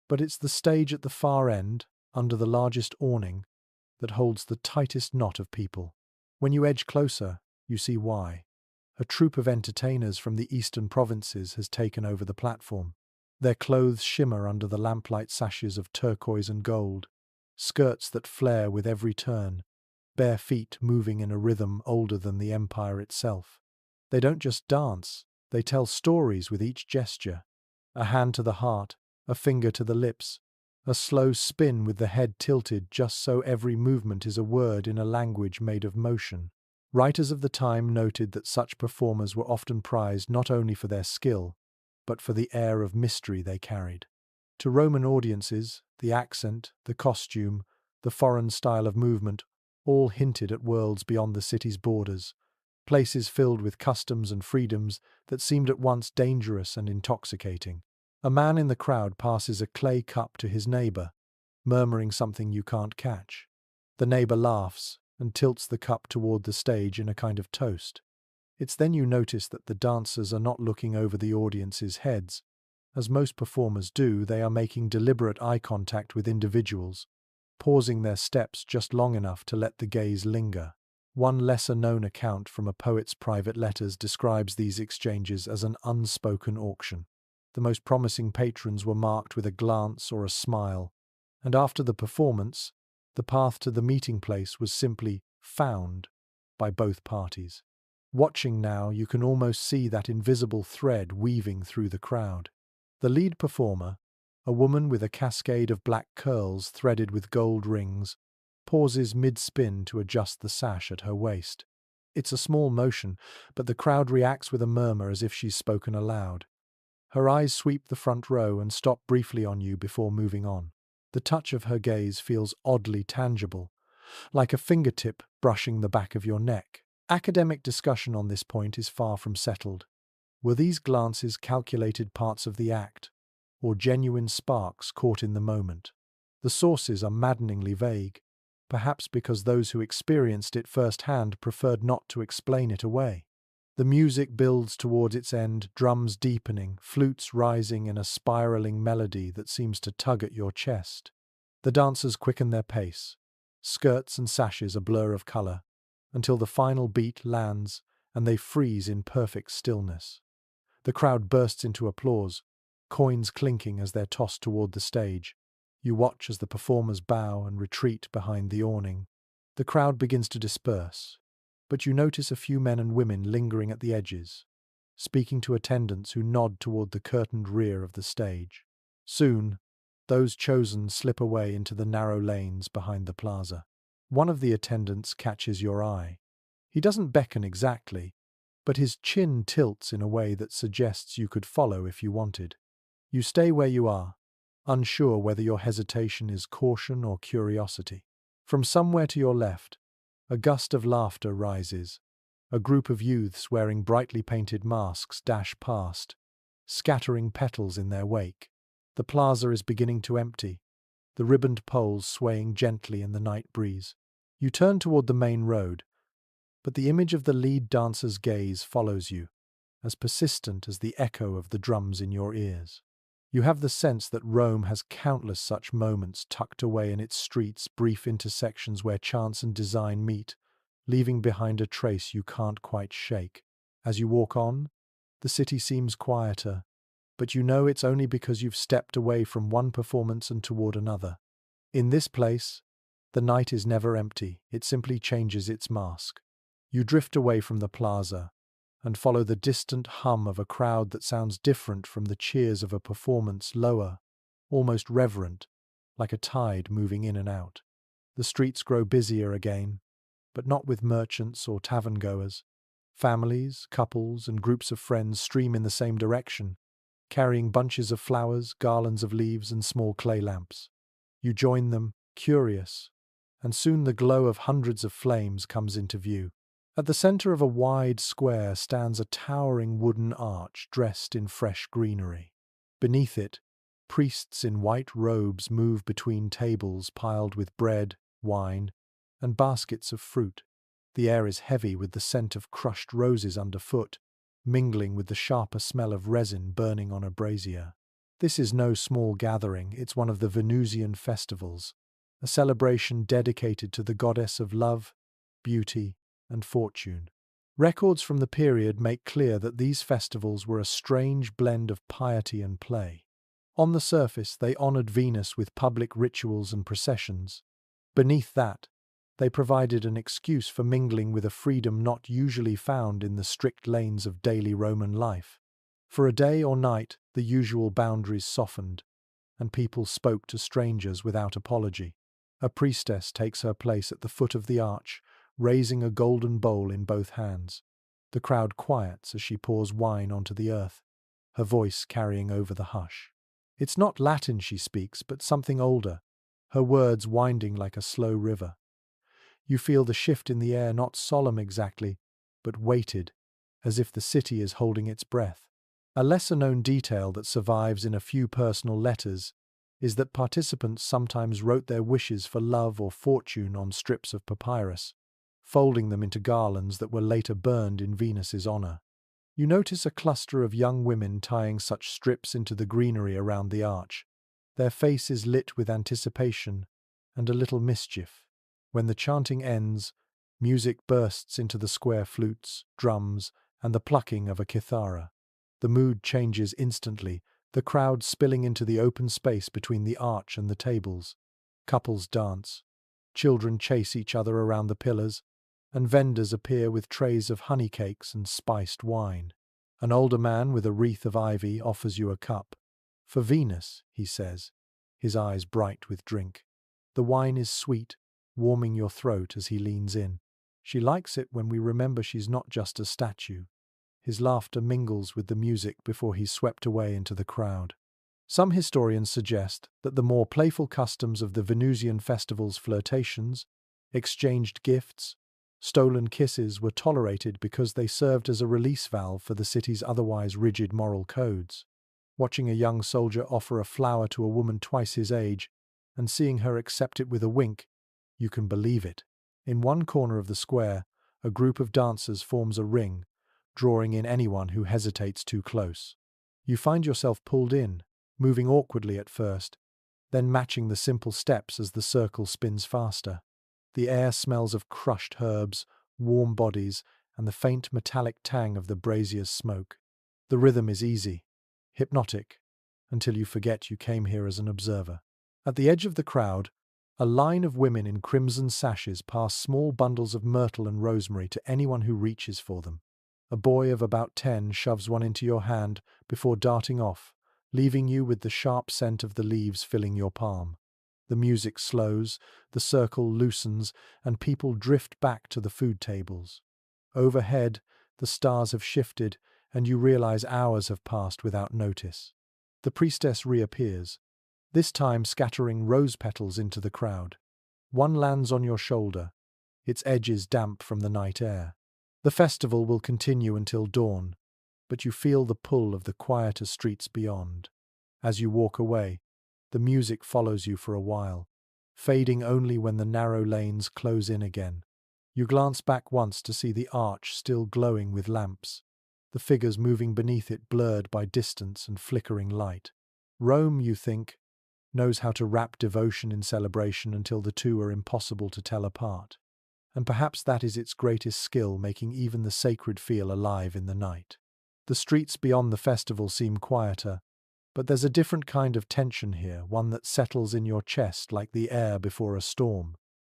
But it's the stage at the far end, under the largest awning, that holds the tightest knot of people. When you edge closer, you see why. A troupe of entertainers from the eastern provinces has taken over the platform. Their clothes shimmer under the lamplight sashes of turquoise and gold, skirts that flare with every turn, bare feet moving in a rhythm older than the empire itself. They don't just dance, they tell stories with each gesture. A hand to the heart, a finger to the lips, a slow spin with the head tilted just so every movement is a word in a language made of motion. Writers of the time noted that such performers were often prized not only for their skill, but for the air of mystery they carried. To Roman audiences, the accent, the costume, the foreign style of movement all hinted at worlds beyond the city's borders, places filled with customs and freedoms that seemed at once dangerous and intoxicating. A man in the crowd passes a clay cup to his neighbor, murmuring something you can't catch. The neighbor laughs and tilts the cup toward the stage in a kind of toast. It's then you notice that the dancers are not looking over the audience's heads. As most performers do, they are making deliberate eye contact with individuals, pausing their steps just long enough to let the gaze linger. One lesser-known account from a poet's private letters describes these exchanges as an unspoken auction. The most promising patrons were marked with a glance or a smile, and after the performance, the path to the meeting place was simply found by both parties. Watching now, you can almost see that invisible thread weaving through the crowd. The lead performer, a woman with a cascade of black curls threaded with gold rings, pauses mid-spin to adjust the sash at her waist. It's a small motion, but the crowd reacts with a murmur as if she's spoken aloud. Her eyes sweep the front row and stop briefly on you before moving on. The touch of her gaze feels oddly tangible, like a fingertip brushing the back of your neck. Academic discussion on this point is far from settled. Were these glances calculated parts of the act, or genuine sparks caught in the moment? The sources are maddeningly vague, perhaps because those who experienced it firsthand preferred not to explain it away. The music builds towards its end, drums deepening, flutes rising in a spiraling melody that seems to tug at your chest. The dancers quicken their pace, skirts and sashes a blur of color, until the final beat lands and they freeze in perfect stillness. The crowd bursts into applause, coins clinking as they're tossed toward the stage. You watch as the performers bow and retreat behind the awning. The crowd begins to disperse, but you notice a few men and women lingering at the edges, speaking to attendants who nod toward the curtained rear of the stage. Soon, those chosen slip away into the narrow lanes behind the plaza. One of the attendants catches your eye. He doesn't beckon exactly, but his chin tilts in a way that suggests you could follow if you wanted. You stay where you are, unsure whether your hesitation is caution or curiosity. From somewhere to your left, a gust of laughter rises. A group of youths wearing brightly painted masks dash past, scattering petals in their wake. The plaza is beginning to empty, the ribboned poles swaying gently in the night breeze. You turn toward the main road, but the image of the lead dancer's gaze follows you, as persistent as the echo of the drums in your ears. You have the sense that Rome has countless such moments tucked away in its streets, brief intersections where chance and design meet, leaving behind a trace you can't quite shake. As you walk on, the city seems quieter, but you know it's only because you've stepped away from one performance and toward another. In this place, the night is never empty, it simply changes its mask. You drift away from the plaza and follow the distant hum of a crowd that sounds different from the cheers of a performance, lower, almost reverent, like a tide moving in and out. The streets grow busier again, but not with merchants or tavern-goers. Families, couples, and groups of friends stream in the same direction, carrying bunches of flowers, garlands of leaves, and small clay lamps. You join them, curious, and soon the glow of hundreds of flames comes into view. At the center of a wide square stands a towering wooden arch dressed in fresh greenery. Beneath it, priests in white robes move between tables piled with bread, wine, and baskets of fruit. The air is heavy with the scent of crushed roses underfoot, mingling with the sharper smell of resin burning on a brazier. This is no small gathering, it's one of the Venusian festivals, a celebration dedicated to the goddess of love, beauty, and fortune. Records from the period make clear that these festivals were a strange blend of piety and play. On the surface, they honored Venus with public rituals and processions. Beneath that, they provided an excuse for mingling with a freedom not usually found in the strict lanes of daily Roman life. For a day or night, the usual boundaries softened, and people spoke to strangers without apology. A priestess takes her place at the foot of the arch, raising a golden bowl in both hands. The crowd quiets as she pours wine onto the earth, her voice carrying over the hush. It's not Latin she speaks, but something older, her words winding like a slow river. You feel the shift in the air, not solemn exactly, but weighted, as if the city is holding its breath. A lesser-known detail that survives in a few personal letters is that participants sometimes wrote their wishes for love or fortune on strips of papyrus, folding them into garlands that were later burned in Venus's honor. You notice a cluster of young women tying such strips into the greenery around the arch. Their faces lit with anticipation and a little mischief. When the chanting ends, music bursts into the square flutes, drums, and the plucking of a kithara. The mood changes instantly, the crowd spilling into the open space between the arch and the tables. Couples dance, children chase each other around the pillars, and vendors appear with trays of honey cakes and spiced wine. An older man with a wreath of ivy offers you a cup. "For Venus," he says, his eyes bright with drink. The wine is sweet, warming your throat as he leans in. "She likes it when we remember she's not just a statue." His laughter mingles with the music before he's swept away into the crowd. Some historians suggest that the more playful customs of the Venusian festival's flirtations, exchanged gifts, stolen kisses were tolerated because they served as a release valve for the city's otherwise rigid moral codes. Watching a young soldier offer a flower to a woman twice his age and seeing her accept it with a wink, you can believe it. In one corner of the square, a group of dancers forms a ring, drawing in anyone who hesitates too close. You find yourself pulled in, moving awkwardly at first, then matching the simple steps as the circle spins faster. The air smells of crushed herbs, warm bodies, and the faint metallic tang of the brazier's smoke. The rhythm is easy, hypnotic, until you forget you came here as an observer. At the edge of the crowd, a line of women in crimson sashes pass small bundles of myrtle and rosemary to anyone who reaches for them. A boy of about 10 shoves one into your hand before darting off, leaving you with the sharp scent of the leaves filling your palm. The music slows, the circle loosens, and people drift back to the food tables. Overhead, the stars have shifted, and you realize hours have passed without notice. The priestess reappears, this time scattering rose petals into the crowd. One lands on your shoulder, its edges damp from the night air. The festival will continue until dawn, but you feel the pull of the quieter streets beyond. As you walk away, the music follows you for a while, fading only when the narrow lanes close in again. You glance back once to see the arch still glowing with lamps, the figures moving beneath it blurred by distance and flickering light. Rome, you think, knows how to wrap devotion in celebration until the two are impossible to tell apart. And perhaps that is its greatest skill, making even the sacred feel alive in the night. The streets beyond the festival seem quieter, but there's a different kind of tension here, one that settles in your chest like the air before a storm.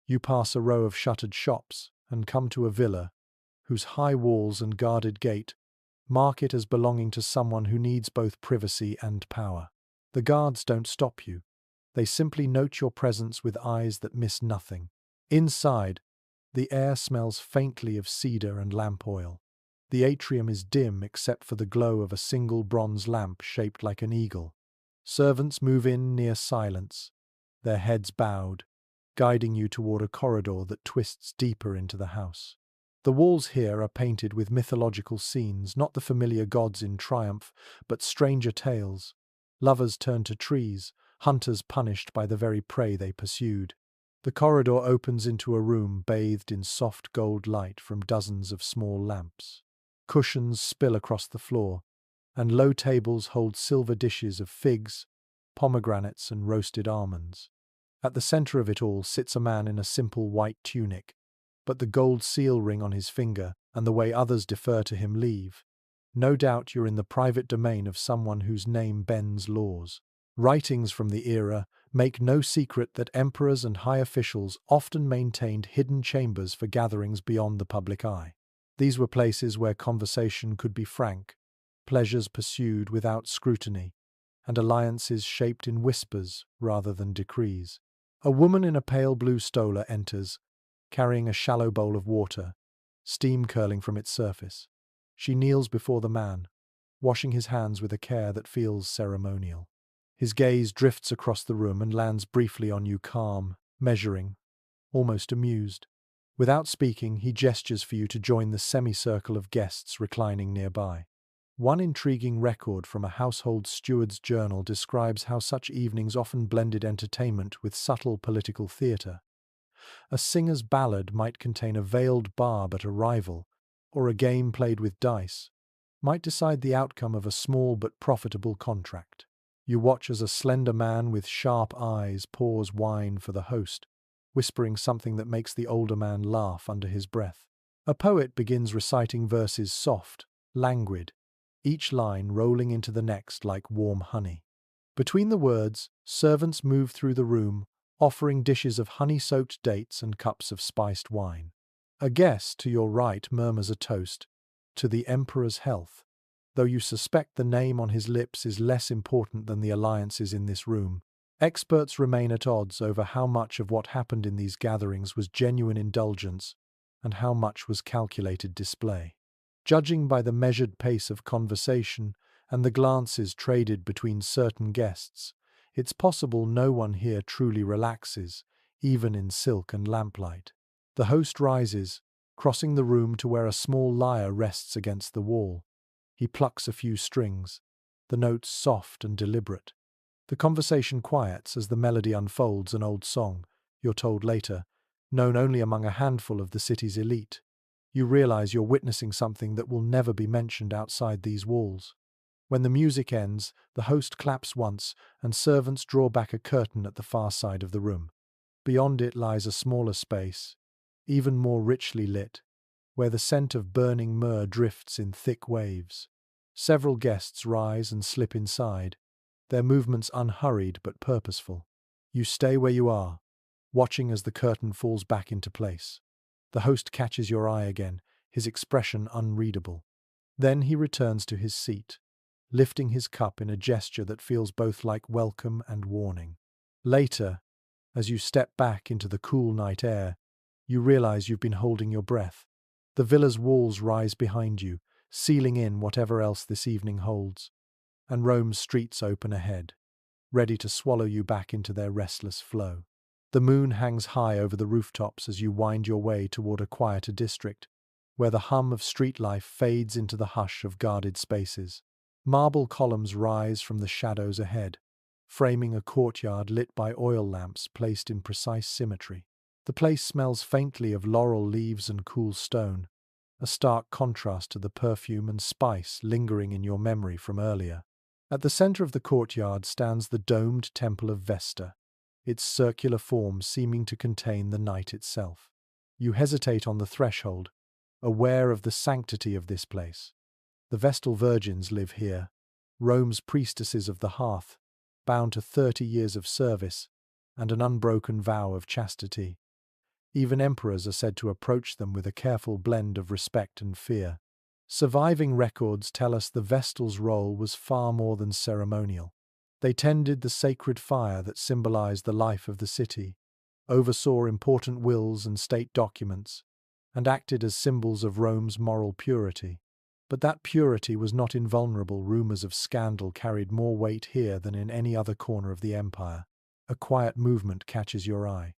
You pass a row of shuttered shops and come to a villa whose high walls and guarded gate mark it as belonging to someone who needs both privacy and power. The guards don't stop you. They simply note your presence with eyes that miss nothing. Inside, the air smells faintly of cedar and lamp oil. The atrium is dim except for the glow of a single bronze lamp shaped like an eagle. Servants move in near silence, their heads bowed, guiding you toward a corridor that twists deeper into the house. The walls here are painted with mythological scenes, not the familiar gods in triumph, but stranger tales. Lovers turned to trees, hunters punished by the very prey they pursued. The corridor opens into a room bathed in soft gold light from dozens of small lamps. Cushions spill across the floor, and low tables hold silver dishes of figs, pomegranates, and roasted almonds. At the center of it all sits a man in a simple white tunic, but the gold seal ring on his finger and the way others defer to him leave. No doubt you're in the private domain of someone whose name bends laws. Writings from the era make no secret that emperors and high officials often maintained hidden chambers for gatherings beyond the public eye. These were places where conversation could be frank, pleasures pursued without scrutiny, and alliances shaped in whispers rather than decrees. A woman in a pale blue stola enters, carrying a shallow bowl of water, steam curling from its surface. She kneels before the man, washing his hands with a care that feels ceremonial. His gaze drifts across the room and lands briefly on you, calm, measuring, almost amused. Without speaking, he gestures for you to join the semicircle of guests reclining nearby. One intriguing record from a household steward's journal describes how such evenings often blended entertainment with subtle political theatre. A singer's ballad might contain a veiled barb at arrival, or a game played with dice might decide the outcome of a small but profitable contract. You watch as a slender man with sharp eyes pours wine for the host, whispering something that makes the older man laugh under his breath. A poet begins reciting verses soft, languid, each line rolling into the next like warm honey. Between the words, servants move through the room, offering dishes of honey-soaked dates and cups of spiced wine. A guest to your right murmurs a toast, to the emperor's health, though you suspect the name on his lips is less important than the alliances in this room. Experts remain at odds over how much of what happened in these gatherings was genuine indulgence and how much was calculated display. Judging by the measured pace of conversation and the glances traded between certain guests, it's possible no one here truly relaxes, even in silk and lamplight. The host rises, crossing the room to where a small lyre rests against the wall. He plucks a few strings, the notes soft and deliberate. The conversation quiets as the melody unfolds, an old song, you're told later, known only among a handful of the city's elite. You realize you're witnessing something that will never be mentioned outside these walls. When the music ends, the host claps once, and servants draw back a curtain at the far side of the room. Beyond it lies a smaller space, even more richly lit, where the scent of burning myrrh drifts in thick waves. Several guests rise and slip inside, their movements unhurried but purposeful. You stay where you are, watching as the curtain falls back into place. The host catches your eye again, his expression unreadable. Then he returns to his seat, lifting his cup in a gesture that feels both like welcome and warning. Later, as you step back into the cool night air, you realize you've been holding your breath. The villa's walls rise behind you, sealing in whatever else this evening holds, and Rome's streets open ahead, ready to swallow you back into their restless flow. The moon hangs high over the rooftops as you wind your way toward a quieter district, where the hum of street life fades into the hush of guarded spaces. Marble columns rise from the shadows ahead, framing a courtyard lit by oil lamps placed in precise symmetry. The place smells faintly of laurel leaves and cool stone, a stark contrast to the perfume and spice lingering in your memory from earlier. At the center of the courtyard stands the domed Temple of Vesta, its circular form seeming to contain the night itself. You hesitate on the threshold, aware of the sanctity of this place. The Vestal Virgins live here, Rome's priestesses of the hearth, bound to 30 years of service and an unbroken vow of chastity. Even emperors are said to approach them with a careful blend of respect and fear. Surviving records tell us the Vestal's role was far more than ceremonial. They tended the sacred fire that symbolized the life of the city, oversaw important wills and state documents, and acted as symbols of Rome's moral purity. But that purity was not invulnerable. Rumors of scandal carried more weight here than in any other corner of the empire. A quiet movement catches your eye.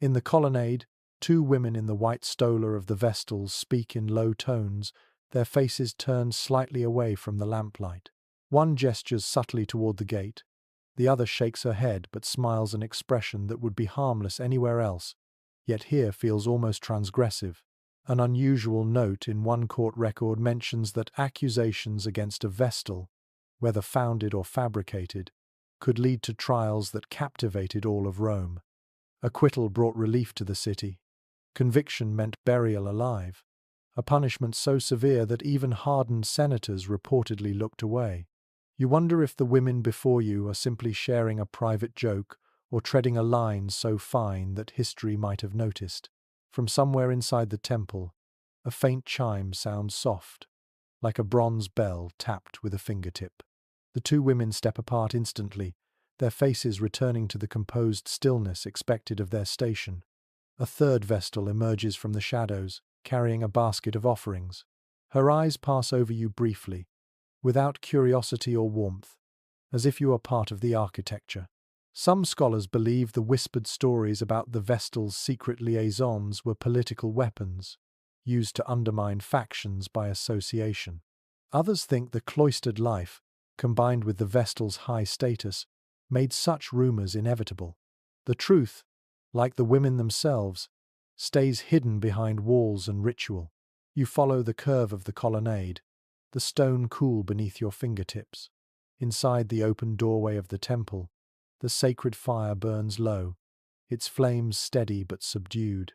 In the colonnade, two women in the white stola of the Vestals speak in low tones, their faces turned slightly away from the lamplight. One gestures subtly toward the gate, the other shakes her head but smiles an expression that would be harmless anywhere else, yet here feels almost transgressive. An unusual note in one court record mentions that accusations against a Vestal, whether founded or fabricated, could lead to trials that captivated all of Rome. Acquittal brought relief to the city. Conviction meant burial alive, a punishment so severe that even hardened senators reportedly looked away. You wonder if the women before you are simply sharing a private joke or treading a line so fine that history might have noticed. From somewhere inside the temple, a faint chime sounds soft, like a bronze bell tapped with a fingertip. The two women step apart instantly, their faces returning to the composed stillness expected of their station. A third Vestal emerges from the shadows, carrying a basket of offerings. Her eyes pass over you briefly, without curiosity or warmth, as if you are part of the architecture. Some scholars believe the whispered stories about the Vestal's secret liaisons were political weapons, used to undermine factions by association. Others think the cloistered life, combined with the Vestal's high status, made such rumors inevitable. The truth, like the women themselves, stays hidden behind walls and ritual. You follow the curve of the colonnade, the stone cool beneath your fingertips. Inside the open doorway of the temple, the sacred fire burns low, its flames steady but subdued.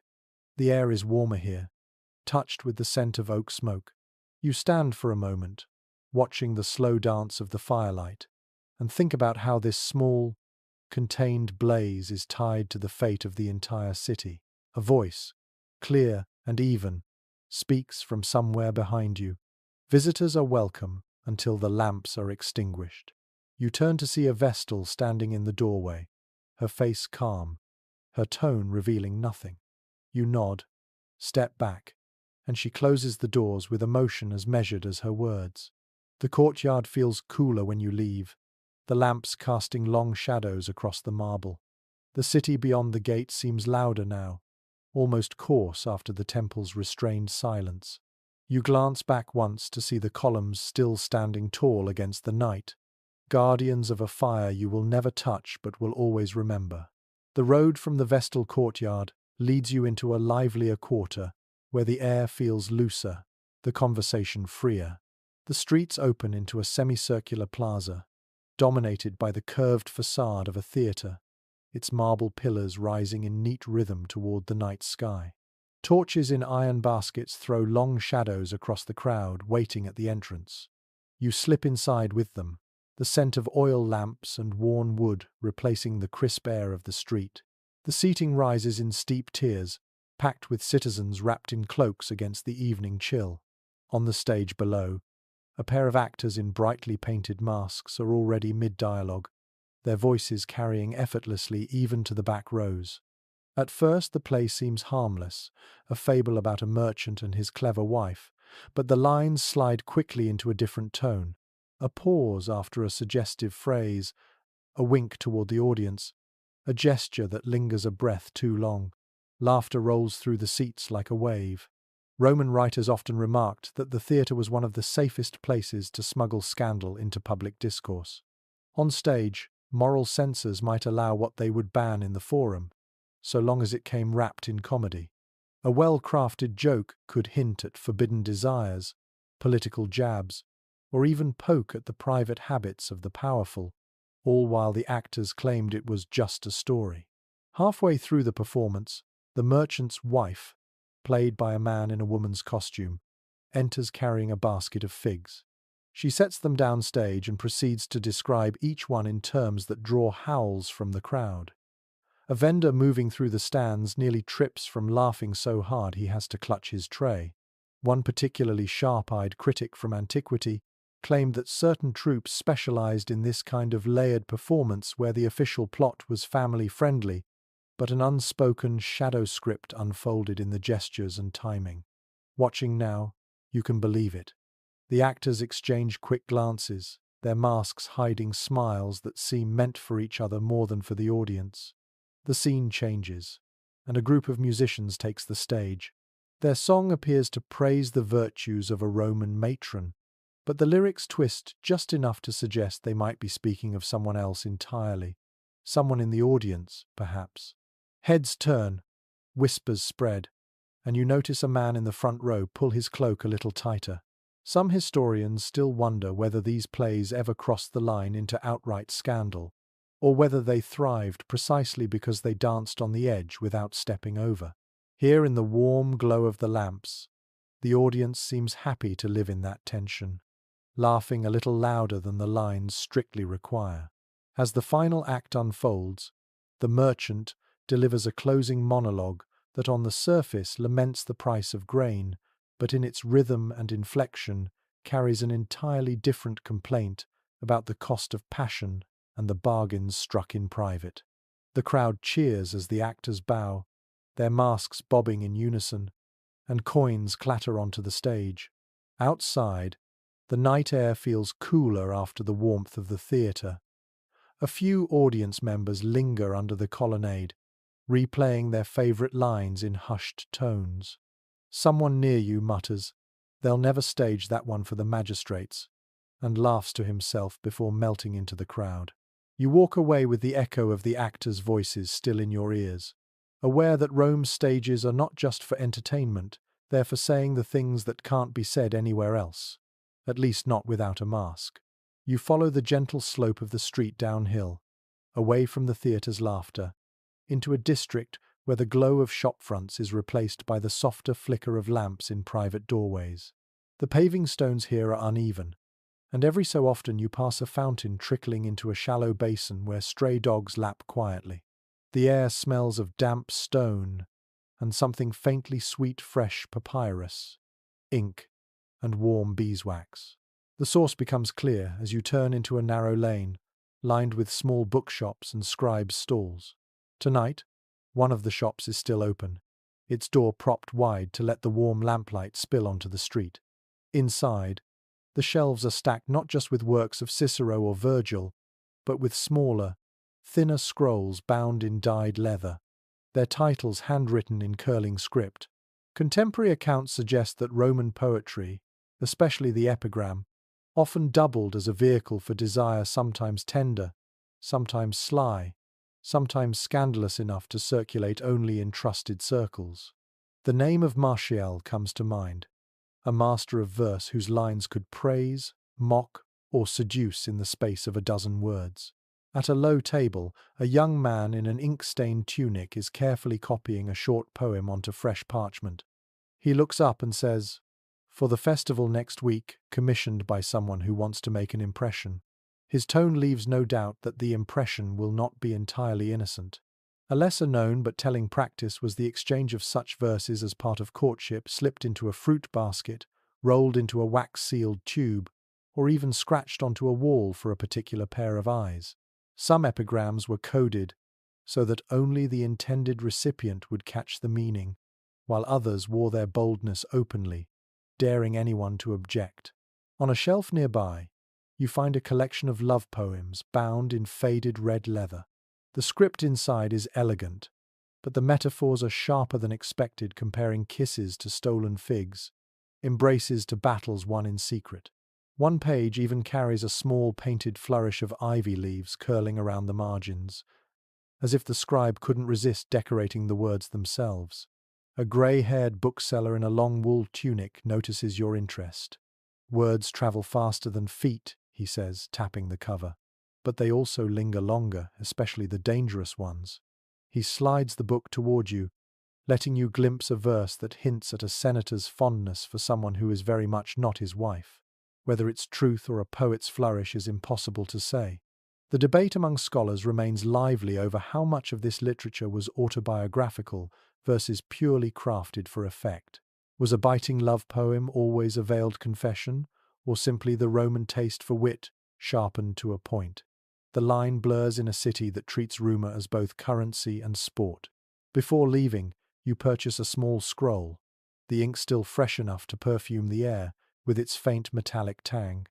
The air is warmer here, touched with the scent of oak smoke. You stand for a moment, watching the slow dance of the firelight, and think about how this small, contained blaze is tied to the fate of the entire city. A voice, clear and even, speaks from somewhere behind you. Visitors are welcome until the lamps are extinguished. You turn to see a Vestal standing in the doorway, her face calm, her tone revealing nothing. You nod, step back, and she closes the doors with emotion as measured as her words. The courtyard feels cooler when you leave, the lamps casting long shadows across the marble. The city beyond the gate seems louder now, almost coarse after the temple's restrained silence. You glance back once to see the columns still standing tall against the night, guardians of a fire you will never touch but will always remember. The road from the Vestal courtyard leads you into a livelier quarter, where the air feels looser, the conversation freer. The streets open into a semicircular plaza, dominated by the curved facade of a theatre, its marble pillars rising in neat rhythm toward the night sky. Torches in iron baskets throw long shadows across the crowd waiting at the entrance. You slip inside with them, the scent of oil lamps and worn wood replacing the crisp air of the street. The seating rises in steep tiers, packed with citizens wrapped in cloaks against the evening chill. On the stage below, a pair of actors in brightly painted masks are already mid-dialogue, their voices carrying effortlessly even to the back rows. At first the play seems harmless, a fable about a merchant and his clever wife, but the lines slide quickly into a different tone. A pause after a suggestive phrase, a wink toward the audience, a gesture that lingers a breath too long. Laughter rolls through the seats like a wave. Roman writers often remarked that the theatre was one of the safest places to smuggle scandal into public discourse. On stage, moral censors might allow what they would ban in the forum, so long as it came wrapped in comedy. A well-crafted joke could hint at forbidden desires, political jabs, or even poke at the private habits of the powerful, all while the actors claimed it was just a story. Halfway through the performance, the merchant's wife, played by a man in a woman's costume, enters carrying a basket of figs. She sets them downstage and proceeds to describe each one in terms that draw howls from the crowd. A vendor moving through the stands nearly trips from laughing so hard he has to clutch his tray. One particularly sharp-eyed critic from antiquity claimed that certain troupes specialized in this kind of layered performance where the official plot was family-friendly, but an unspoken shadow script unfolded in the gestures and timing. Watching now, you can believe it. The actors exchange quick glances, their masks hiding smiles that seem meant for each other more than for the audience. The scene changes, and a group of musicians takes the stage. Their song appears to praise the virtues of a Roman matron, but the lyrics twist just enough to suggest they might be speaking of someone else entirely. Someone in the audience, perhaps. Heads turn, whispers spread, and you notice a man in the front row pull his cloak a little tighter. Some historians still wonder whether these plays ever crossed the line into outright scandal, or whether they thrived precisely because they danced on the edge without stepping over. Here in the warm glow of the lamps, the audience seems happy to live in that tension, laughing a little louder than the lines strictly require. As the final act unfolds, the merchant delivers a closing monologue that on the surface laments the price of grain, but in its rhythm and inflection carries an entirely different complaint about the cost of passion and the bargains struck in private. The crowd cheers as the actors bow, their masks bobbing in unison, and coins clatter onto the stage. Outside, the night air feels cooler after the warmth of the theatre. A few audience members linger under the colonnade, replaying their favorite lines in hushed tones. Someone near you mutters, "They'll never stage that one for the magistrates," and laughs to himself before melting into the crowd. You walk away with the echo of the actors' voices still in your ears, aware that Rome's stages are not just for entertainment, they're for saying the things that can't be said anywhere else, at least not without a mask. You follow the gentle slope of the street downhill, away from the theatre's laughter, into a district where the glow of shop fronts is replaced by the softer flicker of lamps in private doorways. The paving stones here are uneven, and every so often you pass a fountain trickling into a shallow basin where stray dogs lap quietly. The air smells of damp stone and something faintly sweet fresh papyrus, ink, and warm beeswax. The source becomes clear as you turn into a narrow lane, lined with small bookshops and scribes' stalls. Tonight, one of the shops is still open, its door propped wide to let the warm lamplight spill onto the street. Inside, the shelves are stacked not just with works of Cicero or Virgil, but with smaller, thinner scrolls bound in dyed leather, their titles handwritten in curling script. Contemporary accounts suggest that Roman poetry, especially the epigram, often doubled as a vehicle for desire sometimes tender, sometimes sly, sometimes scandalous enough to circulate only in trusted circles. The name of Martial comes to mind, a master of verse whose lines could praise, mock, or seduce in the space of a dozen words. At a low table, a young man in an ink-stained tunic is carefully copying a short poem onto fresh parchment. He looks up and says, "For the festival next week, commissioned by someone who wants to make an impression." His tone leaves no doubt that the impression will not be entirely innocent. A lesser-known but telling practice was the exchange of such verses as part of courtship slipped into a fruit basket, rolled into a wax-sealed tube, or even scratched onto a wall for a particular pair of eyes. Some epigrams were coded so that only the intended recipient would catch the meaning, while others wore their boldness openly, daring anyone to object. On a shelf nearby, you find a collection of love poems bound in faded red leather. The script inside is elegant, but the metaphors are sharper than expected, comparing kisses to stolen figs, embraces to battles won in secret. One page even carries a small painted flourish of ivy leaves curling around the margins, as if the scribe couldn't resist decorating the words themselves. A grey-haired bookseller in a long wool tunic notices your interest. "Words travel faster than feet," he says, tapping the cover. "But they also linger longer, especially the dangerous ones." He slides the book toward you, letting you glimpse a verse that hints at a senator's fondness for someone who is very much not his wife. Whether it's truth or a poet's flourish is impossible to say. The debate among scholars remains lively over how much of this literature was autobiographical versus purely crafted for effect. Was a biting love poem always a veiled confession, or simply the Roman taste for wit sharpened to a point? The line blurs in a city that treats rumor as both currency and sport. Before leaving, you purchase a small scroll, the ink still fresh enough to perfume the air with its faint metallic tang.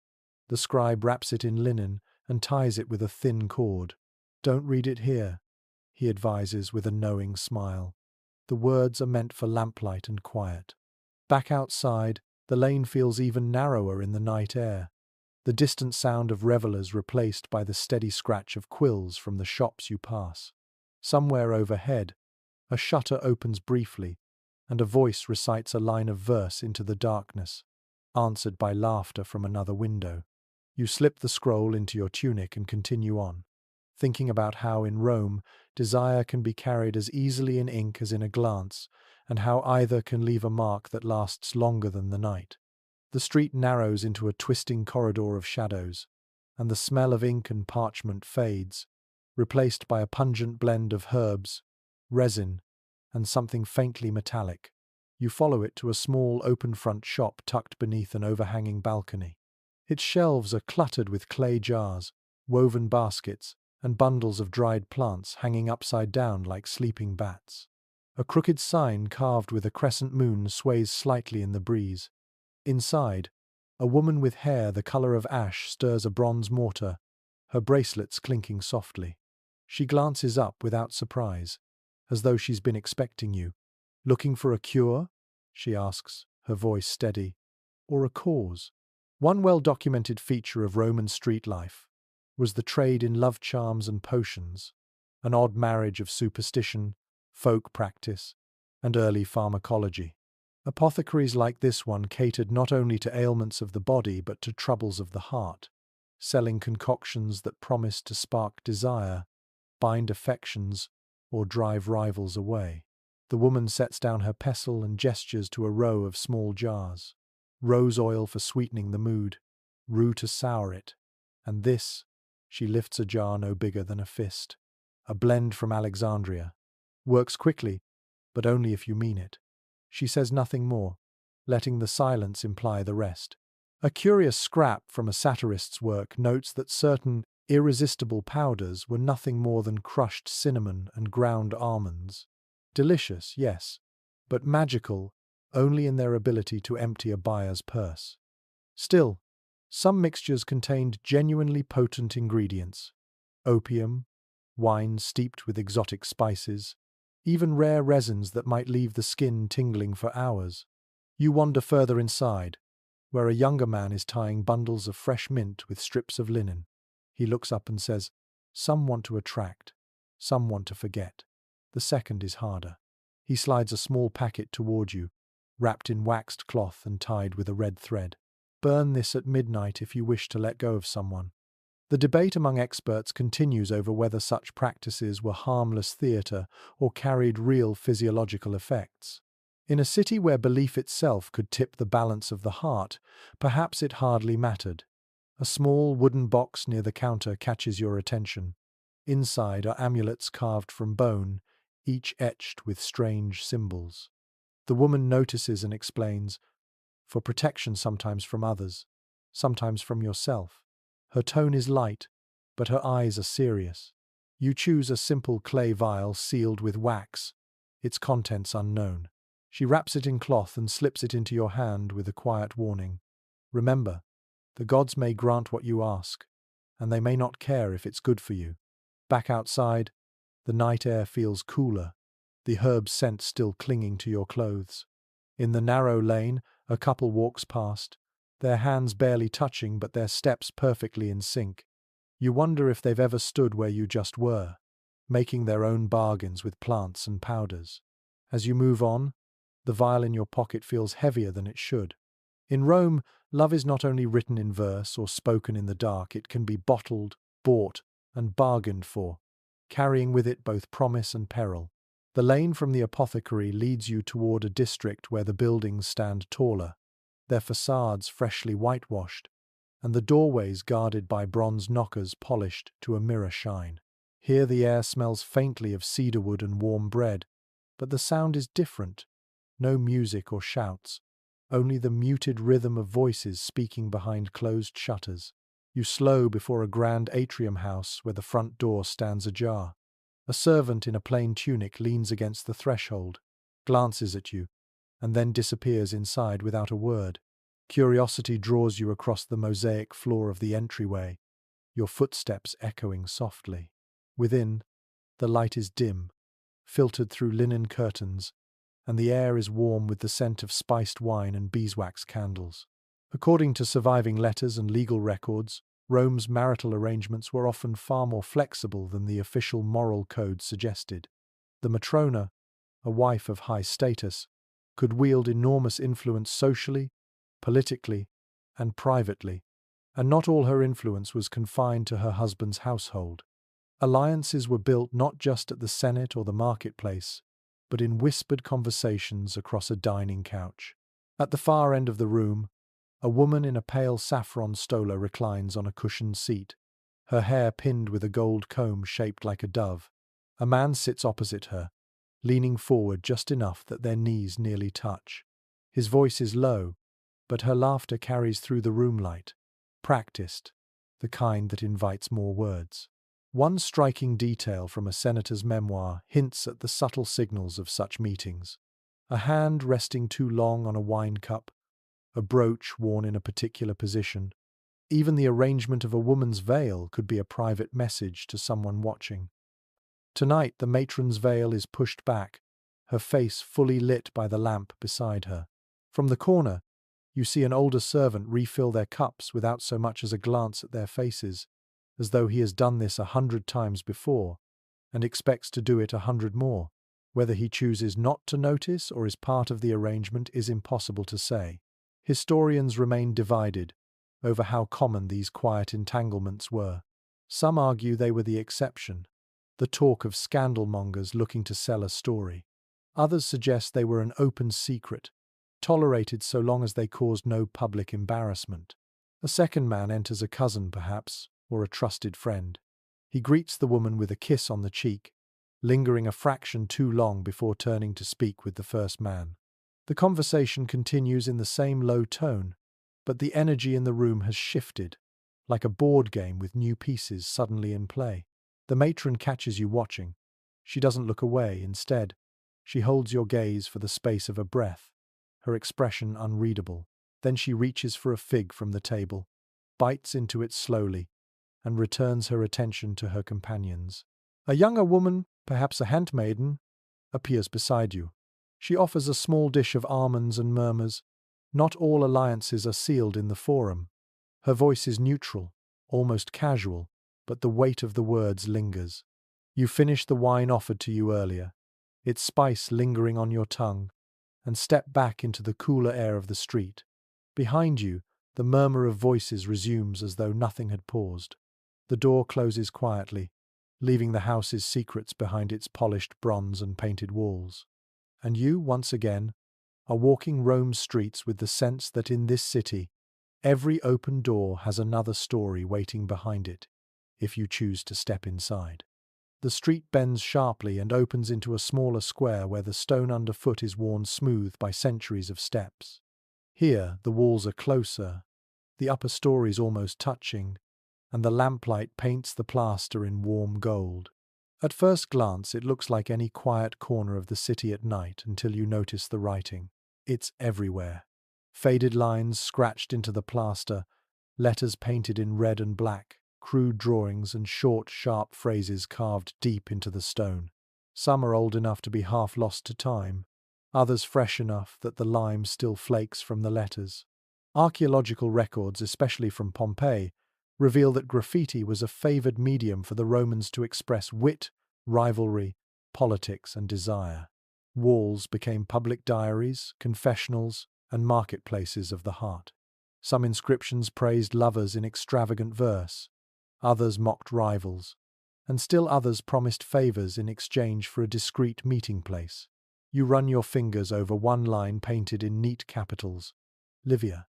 The scribe wraps it in linen and ties it with a thin cord. "Don't read it here," he advises with a knowing smile. "The words are meant for lamplight and quiet." Back outside, the lane feels even narrower in the night air, the distant sound of revelers replaced by the steady scratch of quills from the shops you pass. Somewhere overhead, a shutter opens briefly, and a voice recites a line of verse into the darkness, answered by laughter from another window. You slip the scroll into your tunic and continue on, thinking about how in Rome, desire can be carried as easily in ink as in a glance, and how either can leave a mark that lasts longer than the night. The street narrows into a twisting corridor of shadows, and the smell of ink and parchment fades, replaced by a pungent blend of herbs, resin, and something faintly metallic. You follow it to a small open-front shop tucked beneath an overhanging balcony. Its shelves are cluttered with clay jars, woven baskets, and bundles of dried plants hanging upside down like sleeping bats. A crooked sign carved with a crescent moon sways slightly in the breeze. Inside, a woman with hair the color of ash stirs a bronze mortar, her bracelets clinking softly. She glances up without surprise, as though she's been expecting you. "Looking for a cure?" she asks, her voice steady. "Or a cause?" One well-documented feature of Roman street life was the trade in love charms and potions, an odd marriage of superstition, folk practice, and early pharmacology. Apothecaries like this one catered not only to ailments of the body but to troubles of the heart, selling concoctions that promised to spark desire, bind affections, or drive rivals away. The woman sets down her pestle and gestures to a row of small jars. Rose oil for sweetening the mood, rue to sour it, and this, she lifts a jar no bigger than a fist. A blend from Alexandria. Works quickly, but only if you mean it. She says nothing more, letting the silence imply the rest. A curious scrap from a satirist's work notes that certain irresistible powders were nothing more than crushed cinnamon and ground almonds. Delicious, yes, but magical only in their ability to empty a buyer's purse. Still, some mixtures contained genuinely potent ingredients. Opium, wine steeped with exotic spices, even rare resins that might leave the skin tingling for hours. You wander further inside, where a younger man is tying bundles of fresh mint with strips of linen. He looks up and says, "Some want to attract, some want to forget. The second is harder." He slides a small packet toward you, wrapped in waxed cloth and tied with a red thread. "Burn this at midnight if you wish to let go of someone." The debate among experts continues over whether such practices were harmless theatre or carried real physiological effects. In a city where belief itself could tip the balance of the heart, perhaps it hardly mattered. A small wooden box near the counter catches your attention. Inside are amulets carved from bone, each etched with strange symbols. The woman notices and explains, "For protection sometimes from others, sometimes from yourself." Her tone is light, but her eyes are serious. You choose a simple clay vial sealed with wax, its contents unknown. She wraps it in cloth and slips it into your hand with a quiet warning. "Remember, the gods may grant what you ask, and they may not care if it's good for you." Back outside, the night air feels cooler, the herb scent still clinging to your clothes. In the narrow lane, a couple walks past, their hands barely touching but their steps perfectly in sync. You wonder if they've ever stood where you just were, making their own bargains with plants and powders. As you move on, the vial in your pocket feels heavier than it should. In Rome, love is not only written in verse or spoken in the dark, it can be bottled, bought, and bargained for, carrying with it both promise and peril. The lane from the apothecary leads you toward a district where the buildings stand taller, their facades freshly whitewashed, and the doorways guarded by bronze knockers polished to a mirror shine. Here the air smells faintly of cedarwood and warm bread, but the sound is different. No music or shouts, only the muted rhythm of voices speaking behind closed shutters. You slow before a grand atrium house where the front door stands ajar. A servant in a plain tunic leans against the threshold, glances at you, and then disappears inside without a word. Curiosity draws you across the mosaic floor of the entryway, your footsteps echoing softly. Within, the light is dim, filtered through linen curtains, and the air is warm with the scent of spiced wine and beeswax candles. According to surviving letters and legal records, Rome's marital arrangements were often far more flexible than the official moral code suggested. The matrona, a wife of high status, could wield enormous influence socially, politically, and privately, and not all her influence was confined to her husband's household. Alliances were built not just at the Senate or the marketplace, but in whispered conversations across a dining couch. At the far end of the room, a woman in a pale saffron stola reclines on a cushioned seat, her hair pinned with a gold comb shaped like a dove. A man sits opposite her, leaning forward just enough that their knees nearly touch. His voice is low, but her laughter carries through the room light, practiced, the kind that invites more words. One striking detail from a senator's memoir hints at the subtle signals of such meetings. A hand resting too long on a wine cup, a brooch worn in a particular position, Even the arrangement of a woman's veil could be a private message to someone watching. Tonight, the matron's veil is pushed back, her face fully lit by the lamp beside her. From the corner, you see an older servant refill their cups without so much as a glance at their faces, as though he has done this 100 times before and expects to do it 100 more. Whether he chooses not to notice or is part of the arrangement is impossible to say. Historians remain divided over how common these quiet entanglements were. Some argue they were the exception, the talk of scandalmongers looking to sell a story. Others suggest they were an open secret, tolerated so long as they caused no public embarrassment. A second man enters, a cousin perhaps, or a trusted friend. He greets the woman with a kiss on the cheek, lingering a fraction too long before turning to speak with the first man. The conversation continues in the same low tone, but the energy in the room has shifted, like a board game with new pieces suddenly in play. The matron catches you watching. She doesn't look away, instead, she holds your gaze for the space of a breath, her expression unreadable. Then she reaches for a fig from the table, bites into it slowly, and returns her attention to her companions. A younger woman, perhaps a handmaiden, appears beside you. She offers a small dish of almonds and murmurs, "Not all alliances are sealed in the forum." Her voice is neutral, almost casual, but the weight of the words lingers. You finish the wine offered to you earlier, its spice lingering on your tongue, and step back into the cooler air of the street. Behind you, the murmur of voices resumes as though nothing had paused. The door closes quietly, leaving the house's secrets behind its polished bronze and painted walls. And you, once again, are walking Rome's streets with the sense that in this city, every open door has another story waiting behind it, if you choose to step inside. The street bends sharply and opens into a smaller square where the stone underfoot is worn smooth by centuries of steps. Here, the walls are closer, the upper stories almost touching, and the lamplight paints the plaster in warm gold. At first glance, it looks like any quiet corner of the city at night until you notice the writing. It's everywhere. Faded lines scratched into the plaster, letters painted in red and black, crude drawings and short, sharp phrases carved deep into the stone. Some are old enough to be half lost to time, others fresh enough that the lime still flakes from the letters. Archaeological records, especially from Pompeii, reveal that graffiti was a favored medium for the Romans to express wit, rivalry, politics, and desire. Walls became public diaries, confessionals, and marketplaces of the heart. Some inscriptions praised lovers in extravagant verse, others mocked rivals, and still others promised favors in exchange for a discreet meeting place. You run your fingers over one line painted in neat capitals. Livia.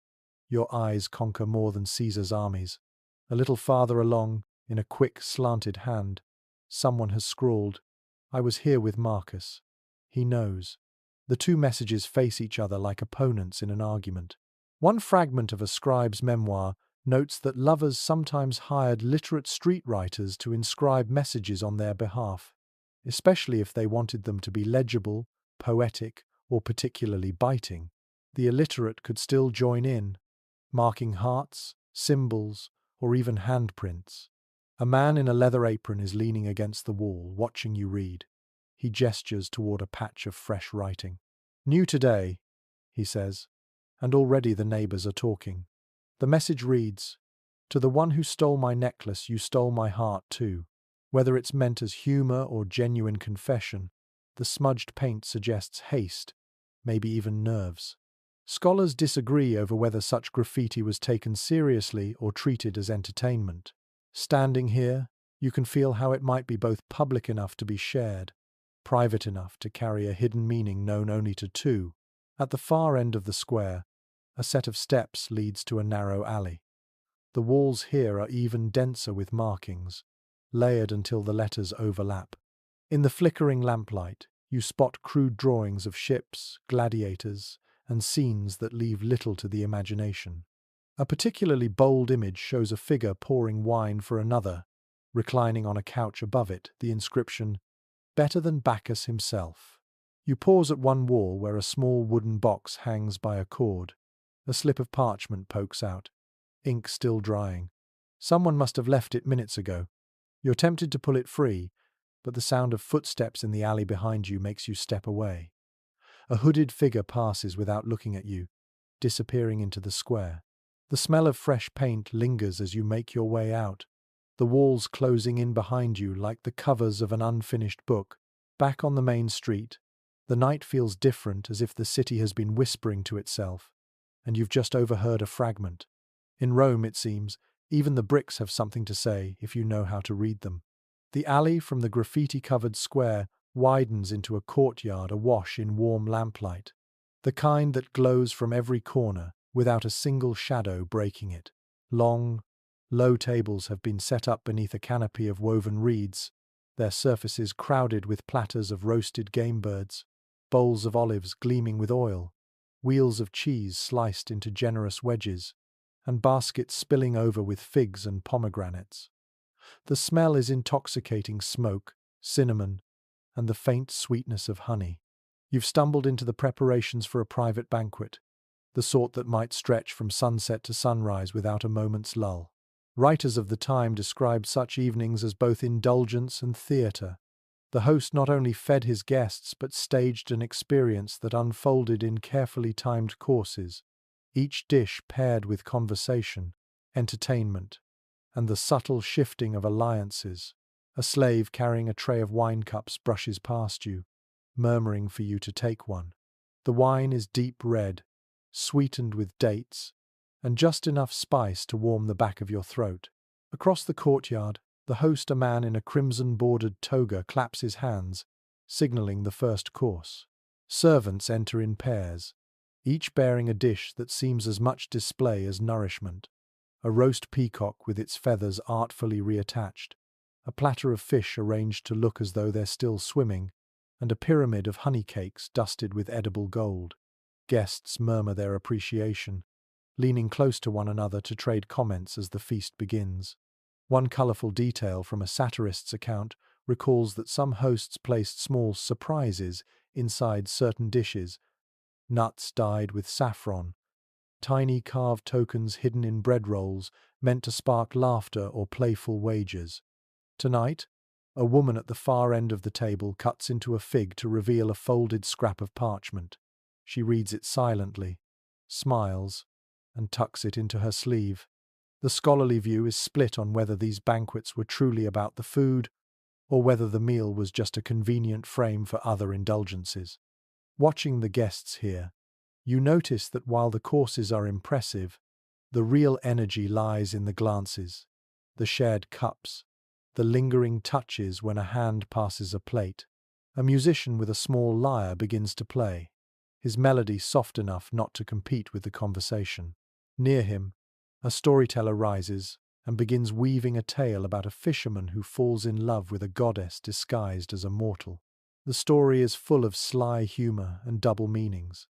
Your eyes conquer more than Caesar's armies. A little farther along, in a quick, slanted hand, someone has scrawled, "I was here with Marcus." He knows. The two messages face each other like opponents in an argument. One fragment of a scribe's memoir notes that lovers sometimes hired literate street writers to inscribe messages on their behalf, especially if they wanted them to be legible, poetic, or particularly biting. The illiterate could still join in, marking hearts, symbols, or even handprints. A man in a leather apron is leaning against the wall, watching you read. He gestures toward a patch of fresh writing. "New today," he says, and already the neighbors are talking. The message reads, "To the one who stole my necklace, you stole my heart too." Whether it's meant as humor or genuine confession, the smudged paint suggests haste, maybe even nerves. Scholars disagree over whether such graffiti was taken seriously or treated as entertainment. Standing here, you can feel how it might be both public enough to be shared, private enough to carry a hidden meaning known only to two. At the far end of the square, a set of steps leads to a narrow alley. The walls here are even denser with markings, layered until the letters overlap. In the flickering lamplight, you spot crude drawings of ships, gladiators, and scenes that leave little to the imagination. A particularly bold image shows a figure pouring wine for another, reclining on a couch above it, the inscription, "Better than Bacchus himself." You pause at one wall where a small wooden box hangs by a cord. A slip of parchment pokes out. ink still drying. Someone must have left it minutes ago. You're tempted to pull it free, but the sound of footsteps in the alley behind you makes you step away. A hooded figure passes without looking at you, disappearing into the square. The smell of fresh paint lingers as you make your way out, the walls closing in behind you like the covers of an unfinished book. Back on the main street, the night feels different, as if the city has been whispering to itself, and you've just overheard a fragment. In Rome, it seems, even the bricks have something to say if you know how to read them. The alley from the graffiti-covered square widens into a courtyard awash in warm lamplight, the kind that glows from every corner without a single shadow breaking it. Long, low tables have been set up beneath a canopy of woven reeds, their surfaces crowded with platters of roasted game birds, bowls of olives gleaming with oil, wheels of cheese sliced into generous wedges, and baskets spilling over with figs and pomegranates. The smell is intoxicating smoke, cinnamon, and the faint sweetness of honey. You've stumbled into the preparations for a private banquet, the sort that might stretch from sunset to sunrise without a moment's lull. Writers of the time described such evenings as both indulgence and theatre. The host not only fed his guests but staged an experience that unfolded in carefully timed courses, each dish paired with conversation, entertainment, and the subtle shifting of alliances. A slave carrying a tray of wine cups brushes past you, murmuring for you to take one. The wine is deep red, sweetened with dates, and just enough spice to warm the back of your throat. Across the courtyard, the host, a man in a crimson-bordered toga, claps his hands, signaling the first course. Servants enter in pairs, each bearing a dish that seems as much display as nourishment. A roast peacock with its feathers artfully reattached, a platter of fish arranged to look as though they're still swimming, and a pyramid of honey cakes dusted with edible gold. Guests murmur their appreciation, leaning close to one another to trade comments as the feast begins. One colourful detail from a satirist's account recalls that some hosts placed small surprises inside certain dishes, nuts dyed with saffron, tiny carved tokens hidden in bread rolls meant to spark laughter or playful wagers. Tonight, a woman at the far end of the table cuts into a fig to reveal a folded scrap of parchment. She reads it silently, smiles, and tucks it into her sleeve. The scholarly view is split on whether these banquets were truly about the food, or whether the meal was just a convenient frame for other indulgences. Watching the guests here, you notice that while the courses are impressive, the real energy lies in the glances, the shared cups, the lingering touches when a hand passes a plate. A musician with a small lyre begins to play, his melody soft enough not to compete with the conversation. Near him, a storyteller rises and begins weaving a tale about a fisherman who falls in love with a goddess disguised as a mortal. The story is full of sly humor and double meanings,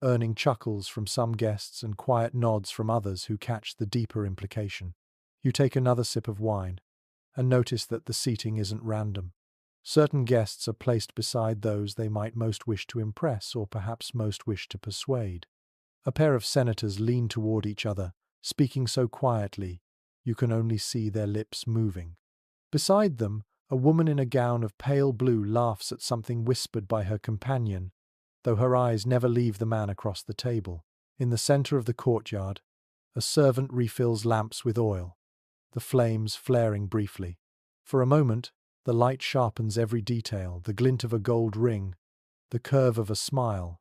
earning chuckles from some guests and quiet nods from others who catch the deeper implication. You take another sip of wine and notice that the seating isn't random. Certain guests are placed beside those they might most wish to impress or perhaps most wish to persuade. A pair of senators lean toward each other, speaking so quietly you can only see their lips moving. Beside them, a woman in a gown of pale blue laughs at something whispered by her companion, though her eyes never leave the man across the table. In the center of the courtyard, a servant refills lamps with oil, the flames flaring briefly. For a moment, the light sharpens every detail, the glint of a gold ring, the curve of a smile,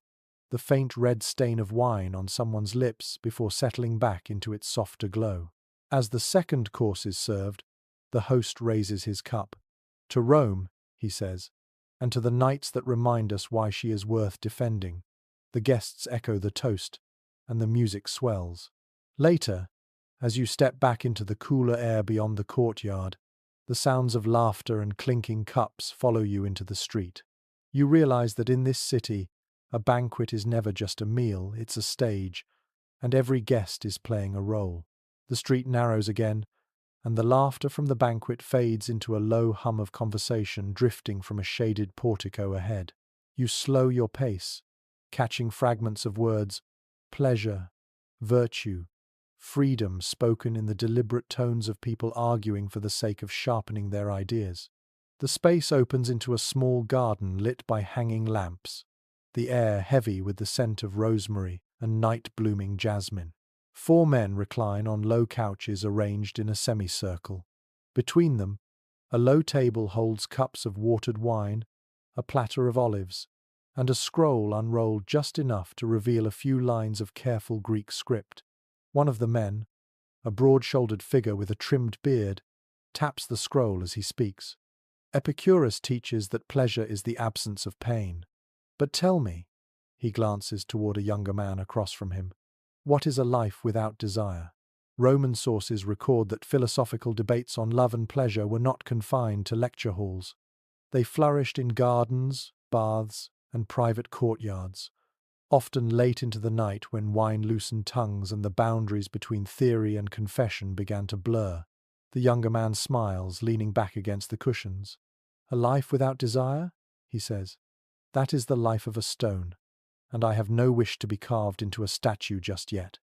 the faint red stain of wine on someone's lips before settling back into its softer glow. As the second course is served, the host raises his cup. "To Rome," he says, "and to the knights that remind us why she is worth defending." The guests echo the toast, and the music swells. Later, as you step back into the cooler air beyond the courtyard, the sounds of laughter and clinking cups follow you into the street. You realize that in this city, a banquet is never just a meal, it's a stage, and every guest is playing a role. The street narrows again, and the laughter from the banquet fades into a low hum of conversation drifting from a shaded portico ahead. You slow your pace, catching fragments of words: pleasure, virtue, freedom spoken in the deliberate tones of people arguing for the sake of sharpening their ideas. The space opens into a small garden lit by hanging lamps, the air heavy with the scent of rosemary and night-blooming jasmine. 4 men recline on low couches arranged in a semicircle. Between them, a low table holds cups of watered wine, a platter of olives, and a scroll unrolled just enough to reveal a few lines of careful Greek script. One of the men, a broad-shouldered figure with a trimmed beard, taps the scroll as he speaks. Epicurus teaches that pleasure is the absence of pain. But tell me, he glances toward a younger man across from him, what is a life without desire? Roman sources record that philosophical debates on love and pleasure were not confined to lecture halls. They flourished in gardens, baths, and private courtyards, often late into the night when wine loosened tongues and the boundaries between theory and confession began to blur. The younger man smiles, leaning back against the cushions. A life without desire? He says. That is the life of a stone, and I have no wish to be carved into a statue just yet.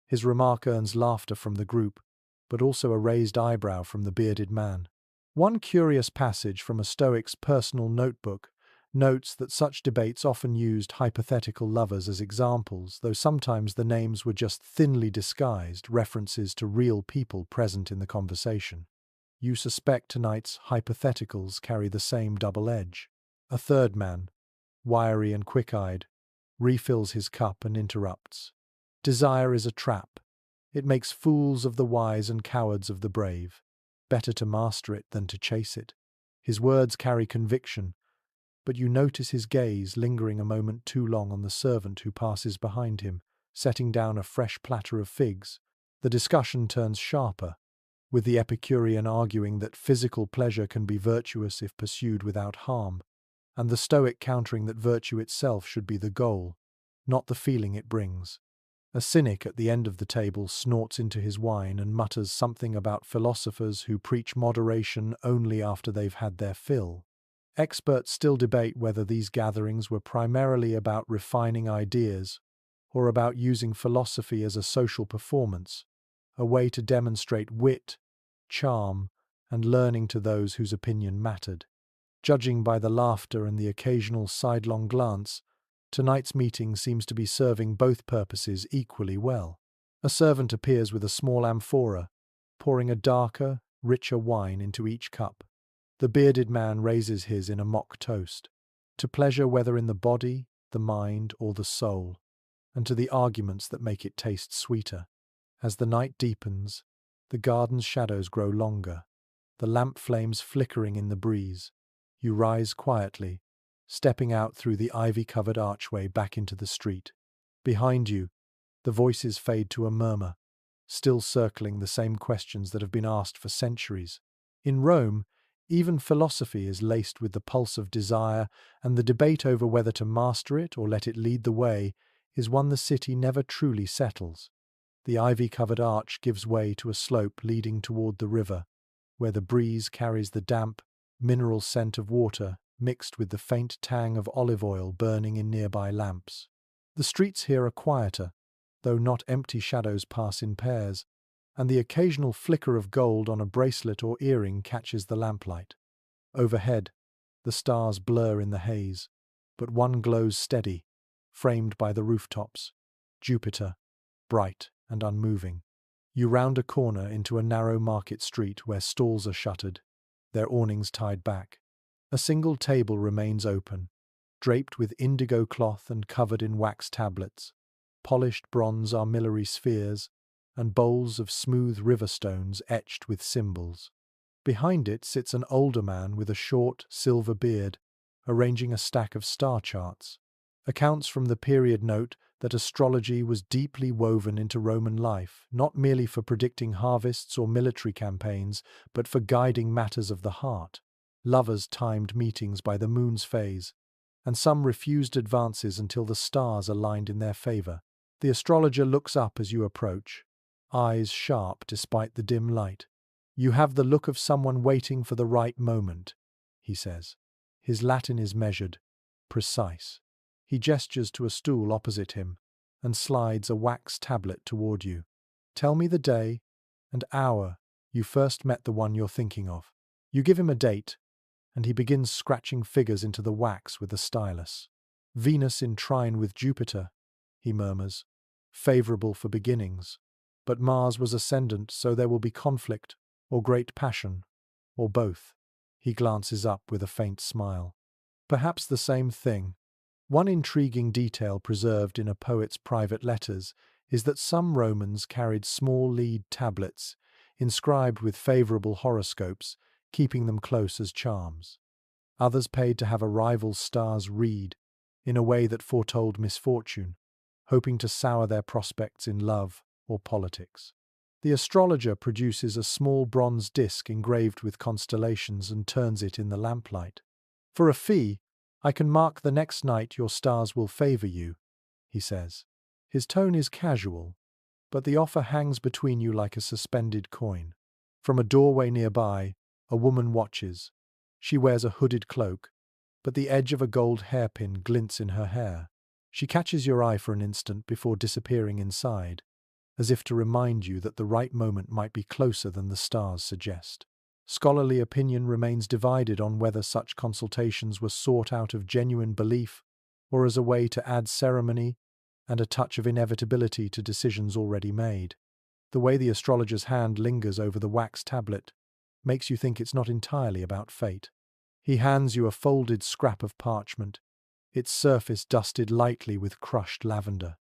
His remark earns laughter from the group, but also a raised eyebrow from the bearded man. One curious passage from a Stoic's personal notebook notes that such debates often used hypothetical lovers as examples, though sometimes the names were just thinly disguised references to real people present in the conversation. You suspect tonight's hypotheticals carry the same double edge. A third man, wiry and quick-eyed, refills his cup and interrupts. Desire is a trap. It makes fools of the wise and cowards of the brave. Better to master it than to chase it. His words carry conviction, but you notice his gaze lingering a moment too long on the servant who passes behind him, setting down a fresh platter of figs. The discussion turns sharper, with the Epicurean arguing that physical pleasure can be virtuous if pursued without harm, and the Stoic countering that virtue itself should be the goal, not the feeling it brings. A cynic at the end of the table snorts into his wine and mutters something about philosophers who preach moderation only after they've had their fill. Experts still debate whether these gatherings were primarily about refining ideas or about using philosophy as a social performance, a way to demonstrate wit, charm, and learning to those whose opinion mattered. Judging by the laughter and the occasional sidelong glance, tonight's meeting seems to be serving both purposes equally well. A servant appears with a small amphora, pouring a darker, richer wine into each cup. The bearded man raises his in a mock toast, to pleasure whether in the body, the mind, or the soul, and to the arguments that make it taste sweeter. As the night deepens, the garden's shadows grow longer, the lamp flames flickering in the breeze. You rise quietly, stepping out through the ivy-covered archway back into the street. Behind you, the voices fade to a murmur, still circling the same questions that have been asked for centuries. In Rome, even philosophy is laced with the pulse of desire, and the debate over whether to master it or let it lead the way is one the city never truly settles. The ivy-covered arch gives way to a slope leading toward the river, where the breeze carries the damp, mineral scent of water mixed with the faint tang of olive oil burning in nearby lamps. The streets here are quieter, though not empty shadows pass in pairs, and the occasional flicker of gold on a bracelet or earring catches the lamplight. Overhead, the stars blur in the haze, but one glows steady, framed by the rooftops. Jupiter, bright and unmoving. You round a corner into a narrow market street where stalls are shuttered, their awnings tied back. A single table remains open, draped with indigo cloth and covered in wax tablets, polished bronze armillary spheres, and bowls of smooth river stones etched with symbols. Behind it sits an older man with a short, silver beard, arranging a stack of star charts. Accounts from the period note that astrology was deeply woven into Roman life, not merely for predicting harvests or military campaigns, but for guiding matters of the heart. Lovers timed meetings by the moon's phase, and some refused advances until the stars aligned in their favor. The astrologer looks up as you approach, eyes sharp despite the dim light. You have the look of someone waiting for the right moment, he says. His Latin is measured, precise. He gestures to a stool opposite him and slides a wax tablet toward you. Tell me the day and hour you first met the one you're thinking of. You give him a date, and he begins scratching figures into the wax with a stylus. Venus in trine with Jupiter, he murmurs, favorable for beginnings. But Mars was ascendant, so there will be conflict, or great passion, or both. He glances up with a faint smile. Perhaps the same thing. One intriguing detail preserved in a poet's private letters is that some Romans carried small lead tablets, inscribed with favorable horoscopes, keeping them close as charms. Others paid to have a rival's stars read, in a way that foretold misfortune, hoping to sour their prospects in love or politics. The astrologer produces a small bronze disc engraved with constellations and turns it in the lamplight. For a fee, I can mark the next night your stars will favor you, he says. His tone is casual, but the offer hangs between you like a suspended coin. From a doorway nearby, a woman watches. She wears a hooded cloak, but the edge of a gold hairpin glints in her hair. She catches your eye for an instant before disappearing inside, as if to remind you that the right moment might be closer than the stars suggest. Scholarly opinion remains divided on whether such consultations were sought out of genuine belief or as a way to add ceremony and a touch of inevitability to decisions already made. The way the astrologer's hand lingers over the wax tablet makes you think it's not entirely about fate. He hands you a folded scrap of parchment, its surface dusted lightly with crushed lavender.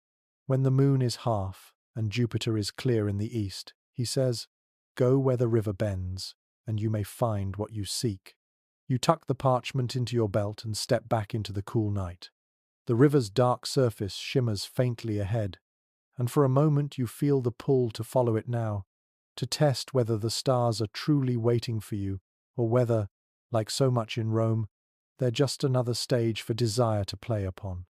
When the moon is half and Jupiter is clear in the east, he says, "Go where the river bends, and you may find what you seek." You tuck the parchment into your belt and step back into the cool night. The river's dark surface shimmers faintly ahead, and for a moment you feel the pull to follow it now, to test whether the stars are truly waiting for you, or whether, like so much in Rome, they're just another stage for desire to play upon.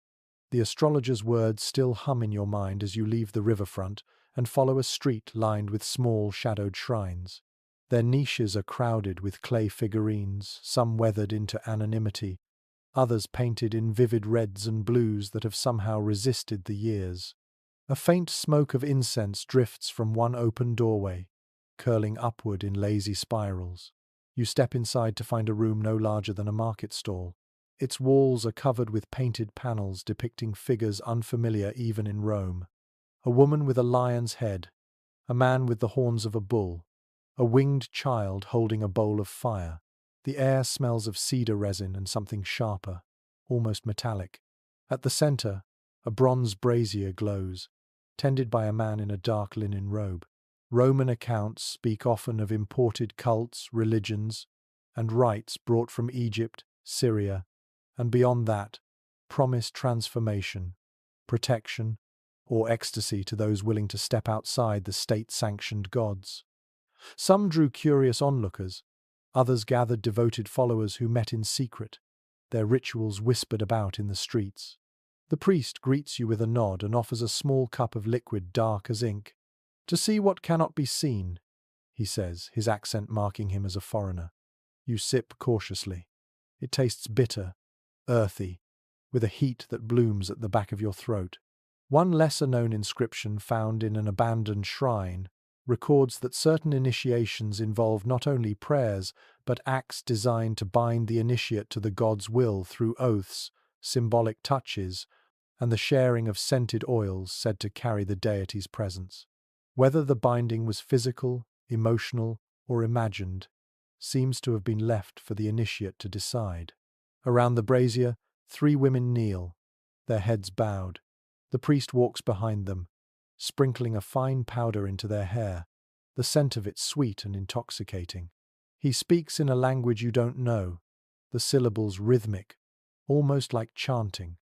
The astrologer's words still hum in your mind as you leave the riverfront and follow a street lined with small shadowed shrines. Their niches are crowded with clay figurines, some weathered into anonymity, others painted in vivid reds and blues that have somehow resisted the years. A faint smoke of incense drifts from one open doorway, curling upward in lazy spirals. You step inside to find a room no larger than a market stall. Its walls are covered with painted panels depicting figures unfamiliar even in Rome. A woman with a lion's head, a man with the horns of a bull, a winged child holding a bowl of fire. The air smells of cedar resin and something sharper, almost metallic. At the center, a bronze brazier glows, tended by a man in a dark linen robe. Roman accounts speak often of imported cults, religions, and rites brought from Egypt, Syria, and beyond that, promise transformation, protection, or ecstasy to those willing to step outside the state-sanctioned gods. Some drew curious onlookers, others gathered devoted followers who met in secret, their rituals whispered about in the streets. The priest greets you with a nod and offers a small cup of liquid dark as ink. "To see what cannot be seen," he says, his accent marking him as a foreigner. You sip cautiously. It tastes bitter, earthy, with a heat that blooms at the back of your throat. One lesser-known inscription found in an abandoned shrine records that certain initiations involve not only prayers, but acts designed to bind the initiate to the god's will through oaths, symbolic touches, and the sharing of scented oils said to carry the deity's presence. Whether the binding was physical, emotional, or imagined, seems to have been left for the initiate to decide. Around the brazier, 3 women kneel, their heads bowed. The priest walks behind them, sprinkling a fine powder into their hair, the scent of it sweet and intoxicating. He speaks in a language you don't know, the syllables rhythmic, almost like chanting.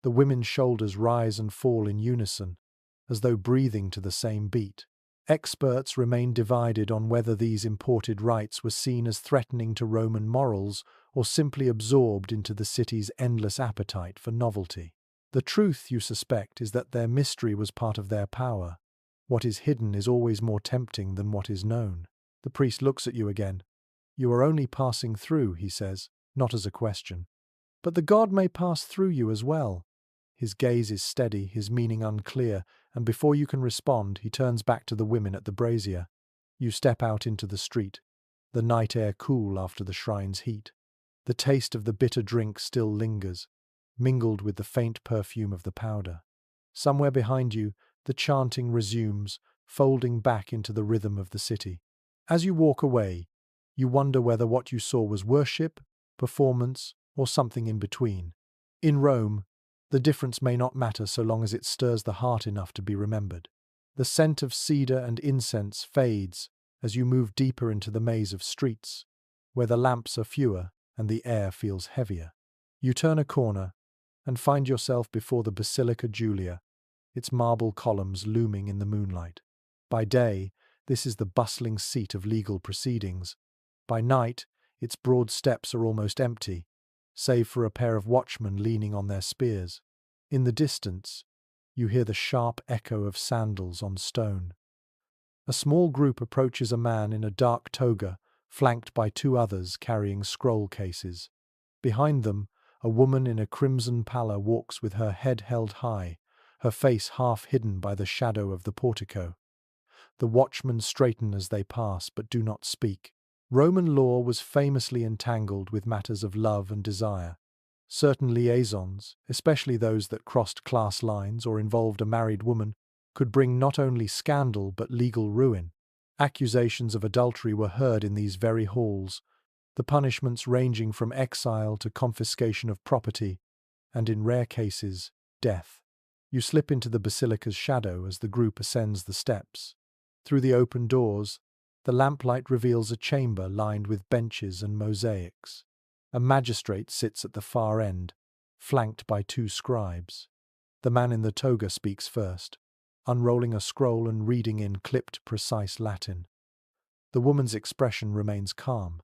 The women's shoulders rise and fall in unison, as though breathing to the same beat. Experts remain divided on whether these imported rites were seen as threatening to Roman morals or simply absorbed into the city's endless appetite for novelty. The truth, you suspect, is that their mystery was part of their power. What is hidden is always more tempting than what is known. The priest looks at you again. "You are only passing through," he says, not as a question. "But the god may pass through you as well," His gaze is steady, his meaning unclear, and before you can respond, he turns back to the women at the brazier. You step out into the street, the night air cool after the shrine's heat. The taste of the bitter drink still lingers, mingled with the faint perfume of the powder. Somewhere behind you, the chanting resumes, folding back into the rhythm of the city. As you walk away, you wonder whether what you saw was worship, performance, or something in between. In Rome, the difference may not matter so long as it stirs the heart enough to be remembered. The scent of cedar and incense fades as you move deeper into the maze of streets, where the lamps are fewer and the air feels heavier. You turn a corner and find yourself before the Basilica Julia, its marble columns looming in the moonlight. By day, this is the bustling seat of legal proceedings. By night, its broad steps are almost empty, save for a pair of watchmen leaning on their spears. In the distance, you hear the sharp echo of sandals on stone. A small group approaches a man in a dark toga, flanked by two others carrying scroll cases. Behind them, a woman in a crimson pallor walks with her head held high, her face half hidden by the shadow of the portico. The watchmen straighten as they pass, but do not speak. Roman law was famously entangled with matters of love and desire. Certain liaisons, especially those that crossed class lines or involved a married woman, could bring not only scandal but legal ruin. Accusations of adultery were heard in these very halls, the punishments ranging from exile to confiscation of property, and in rare cases, death. You slip into the basilica's shadow as the group ascends the steps. Through the open doors, the lamplight reveals a chamber lined with benches and mosaics. A magistrate sits at the far end, flanked by two scribes. The man in the toga speaks first, unrolling a scroll and reading in clipped, precise Latin. The woman's expression remains calm,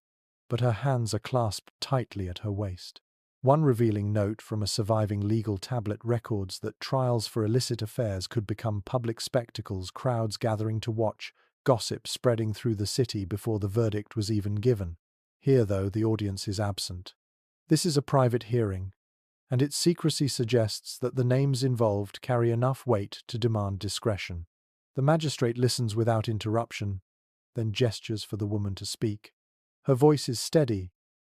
but her hands are clasped tightly at her waist. One revealing note from a surviving legal tablet records that trials for illicit affairs could become public spectacles, crowds gathering to watch, gossip spreading through the city before the verdict was even given. Here, though, the audience is absent. This is a private hearing, and its secrecy suggests that the names involved carry enough weight to demand discretion. The magistrate listens without interruption, then gestures for the woman to speak. Her voice is steady,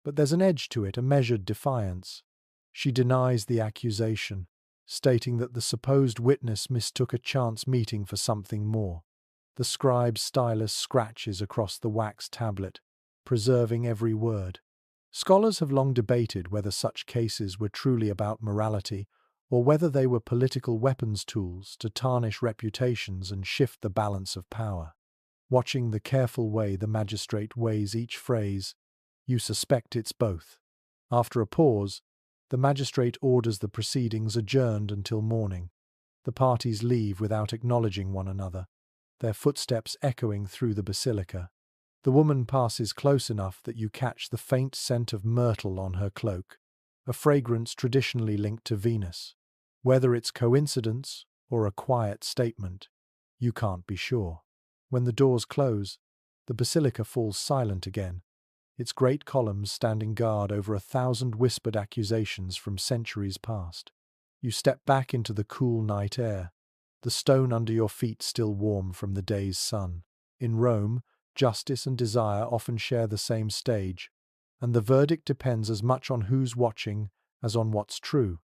but there's an edge to it, a measured defiance. She denies the accusation, stating that the supposed witness mistook a chance meeting for something more. The scribe's stylus scratches across the wax tablet, preserving every word. Scholars have long debated whether such cases were truly about morality or whether they were political weapons tools to tarnish reputations and shift the balance of power. Watching the careful way the magistrate weighs each phrase, you suspect it's both. After a pause, the magistrate orders the proceedings adjourned until morning. The parties leave without acknowledging one another, their footsteps echoing through the basilica. The woman passes close enough that you catch the faint scent of myrtle on her cloak, a fragrance traditionally linked to Venus. Whether it's coincidence or a quiet statement, you can't be sure. When the doors close, the basilica falls silent again, its great columns standing guard over 1,000 whispered accusations from centuries past. You step back into the cool night air, the stone under your feet still warm from the day's sun. In Rome, justice and desire often share the same stage, and the verdict depends as much on who's watching as on what's true.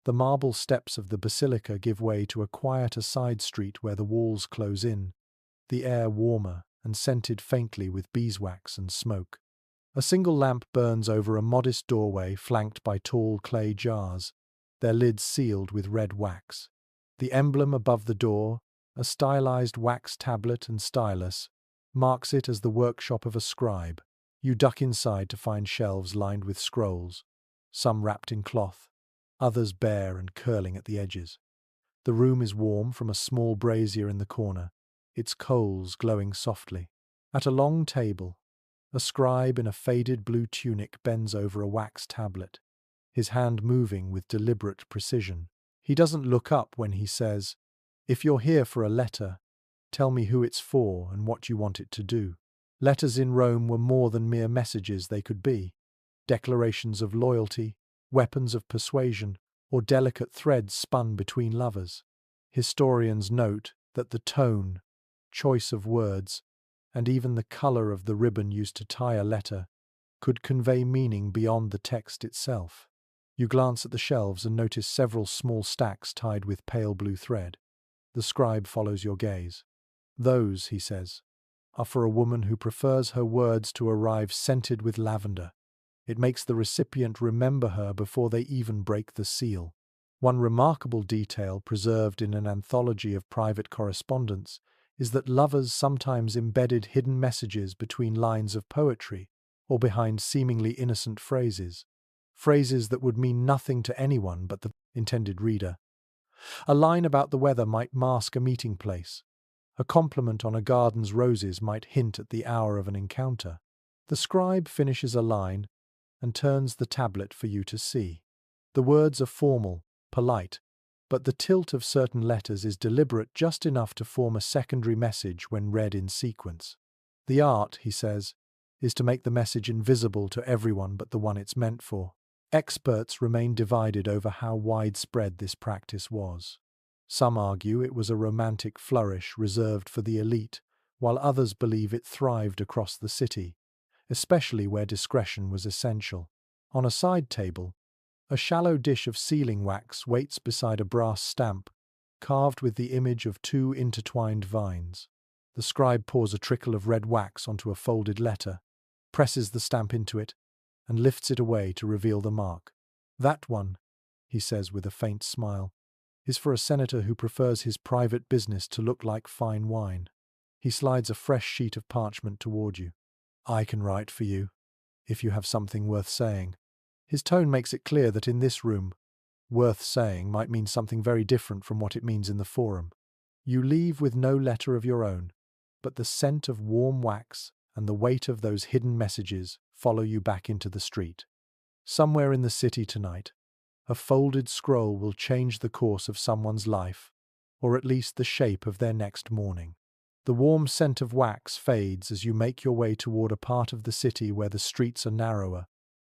The marble steps of the basilica give way to a quieter side street where the walls close in, the air warmer and scented faintly with beeswax and smoke. A single lamp burns over a modest doorway flanked by tall clay jars, their lids sealed with red wax. The emblem above the door, a stylized wax tablet and stylus, marks it as the workshop of a scribe. You duck inside to find shelves lined with scrolls, some wrapped in cloth, others bare and curling at the edges. The room is warm from a small brazier in the corner, its coals glowing softly. At a long table, a scribe in a faded blue tunic bends over a wax tablet, his hand moving with deliberate precision. He doesn't look up when he says, "If you're here for a letter, tell me who it's for and what you want it to do." Letters in Rome were more than mere messages. They could be declarations of loyalty, weapons of persuasion, or delicate threads spun between lovers. Historians note that the tone, choice of words, and even the color of the ribbon used to tie a letter could convey meaning beyond the text itself. You glance at the shelves and notice several small stacks tied with pale blue thread. The scribe follows your gaze. Those, he says, are for a woman who prefers her words to arrive scented with lavender. It makes the recipient remember her before they even break the seal. One remarkable detail preserved in an anthology of private correspondence is that lovers sometimes embedded hidden messages between lines of poetry or behind seemingly innocent phrases that would mean nothing to anyone but the intended reader. A line about the weather might mask a meeting place. A compliment on a garden's roses might hint at the hour of an encounter. The scribe finishes a line and turns the tablet for you to see. The words are formal, polite, but the tilt of certain letters is deliberate, just enough to form a secondary message when read in sequence. The art, he says, is to make the message invisible to everyone but the one it's meant for. Experts remain divided over how widespread this practice was. Some argue it was a romantic flourish reserved for the elite, while others believe it thrived across the city, especially where discretion was essential. On a side table, a shallow dish of sealing wax waits beside a brass stamp, carved with the image of two intertwined vines. The scribe pours a trickle of red wax onto a folded letter, presses the stamp into it, and lifts it away to reveal the mark. That one, he says with a faint smile, is for a senator who prefers his private business to look like fine wine. He slides a fresh sheet of parchment toward you. I can write for you, if you have something worth saying. His tone makes it clear that in this room, worth saying might mean something very different from what it means in the forum. You leave with no letter of your own, but the scent of warm wax and the weight of those hidden messages follow you back into the street. Somewhere in the city tonight, a folded scroll will change the course of someone's life, or at least the shape of their next morning. The warm scent of wax fades as you make your way toward a part of the city where the streets are narrower,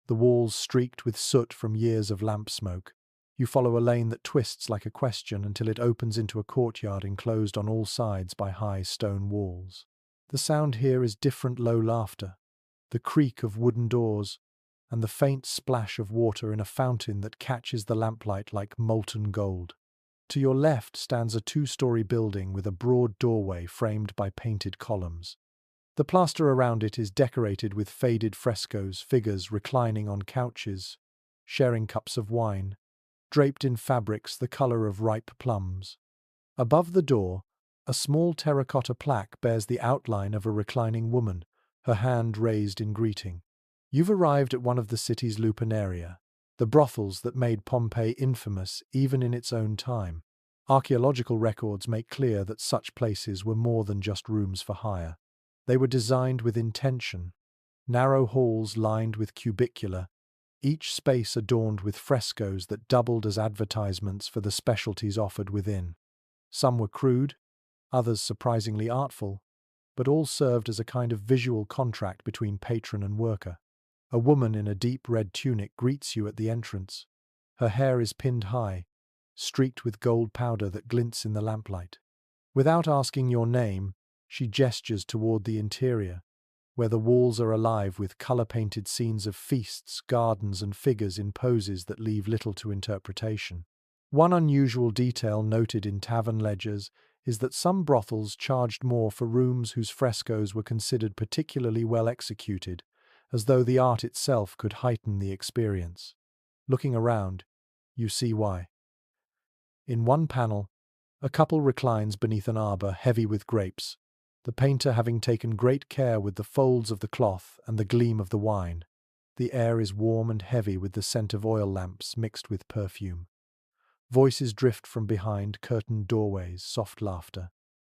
the walls streaked with soot from years of lamp smoke. You follow a lane that twists like a question until it opens into a courtyard enclosed on all sides by high stone walls. The sound here is different low laughter, the creak of wooden doors, and the faint splash of water in a fountain that catches the lamplight like molten gold. To your left stands a two-story building with a broad doorway framed by painted columns. The plaster around it is decorated with faded frescoes, figures reclining on couches, sharing cups of wine, draped in fabrics the color of ripe plums. Above the door, a small terracotta plaque bears the outline of a reclining woman, her hand raised in greeting. You've arrived at one of the city's lupanaria, the brothels that made Pompeii infamous even in its own time. Archaeological records make clear that such places were more than just rooms for hire. They were designed with intention, narrow halls lined with cubicula, each space adorned with frescoes that doubled as advertisements for the specialties offered within. Some were crude, others surprisingly artful, but all served as a kind of visual contract between patron and worker. A woman in a deep red tunic greets you at the entrance. Her hair is pinned high, streaked with gold powder that glints in the lamplight. Without asking your name, she gestures toward the interior, where the walls are alive with color-painted scenes of feasts, gardens, and figures in poses that leave little to interpretation. One unusual detail noted in tavern ledgers is that some brothels charged more for rooms whose frescoes were considered particularly well executed, as though the art itself could heighten the experience. Looking around, you see why. In one panel, a couple reclines beneath an arbor heavy with grapes, the painter having taken great care with the folds of the cloth and the gleam of the wine. The air is warm and heavy with the scent of oil lamps mixed with perfume. Voices drift from behind curtained doorways, soft laughter,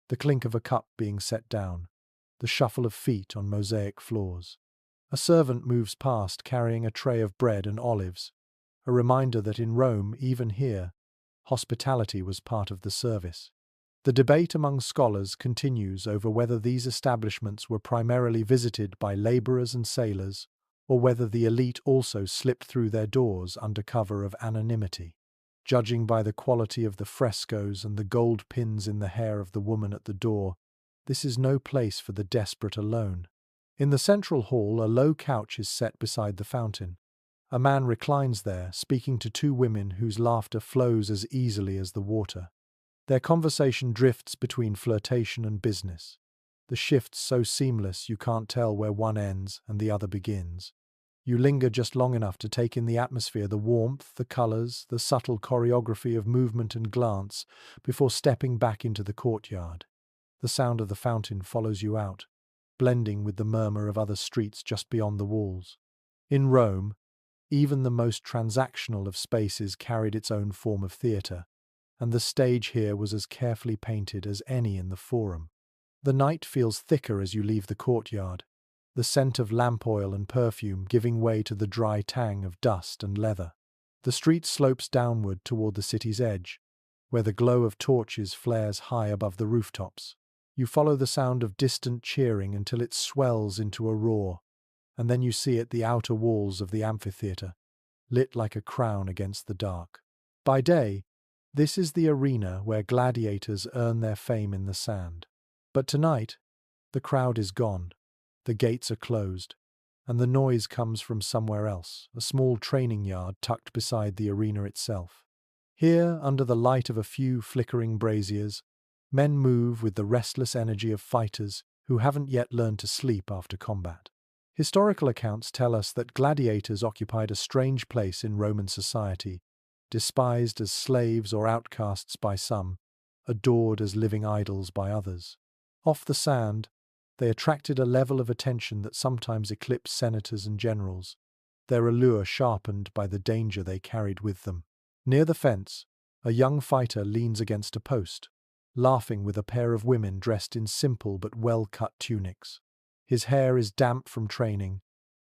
the clink of a cup being set down, the shuffle of feet on mosaic floors. A servant moves past carrying a tray of bread and olives, a reminder that in Rome, even here, hospitality was part of the service. The debate among scholars continues over whether these establishments were primarily visited by laborers and sailors, or whether the elite also slipped through their doors under cover of anonymity. Judging by the quality of the frescoes and the gold pins in the hair of the woman at the door, this is no place for the desperate alone. In the central hall, a low couch is set beside the fountain. A man reclines there, speaking to two women whose laughter flows as easily as the water. Their conversation drifts between flirtation and business. The shifts so seamless you can't tell where one ends and the other begins. You linger just long enough to take in the atmosphere, the warmth, the colors, the subtle choreography of movement and glance before stepping back into the courtyard. The sound of the fountain follows you out, blending with the murmur of other streets just beyond the walls. In Rome, even the most transactional of spaces carried its own form of theatre, and the stage here was as carefully painted as any in the Forum. The night feels thicker as you leave the courtyard, the scent of lamp oil and perfume giving way to the dry tang of dust and leather. The street slopes downward toward the city's edge, where the glow of torches flares high above the rooftops. You follow the sound of distant cheering until it swells into a roar, and then you see it the outer walls of the amphitheatre, lit like a crown against the dark. By day, this is the arena where gladiators earn their fame in the sand. But tonight, the crowd is gone, the gates are closed, and the noise comes from somewhere else, a small training yard tucked beside the arena itself. Here, under the light of a few flickering braziers, men move with the restless energy of fighters who haven't yet learned to sleep after combat. Historical accounts tell us that gladiators occupied a strange place in Roman society, despised as slaves or outcasts by some, adored as living idols by others. Off the sand, they attracted a level of attention that sometimes eclipsed senators and generals, their allure sharpened by the danger they carried with them. Near the fence, a young fighter leans against a post, laughing with a pair of women dressed in simple but well-cut tunics. His hair is damp from training,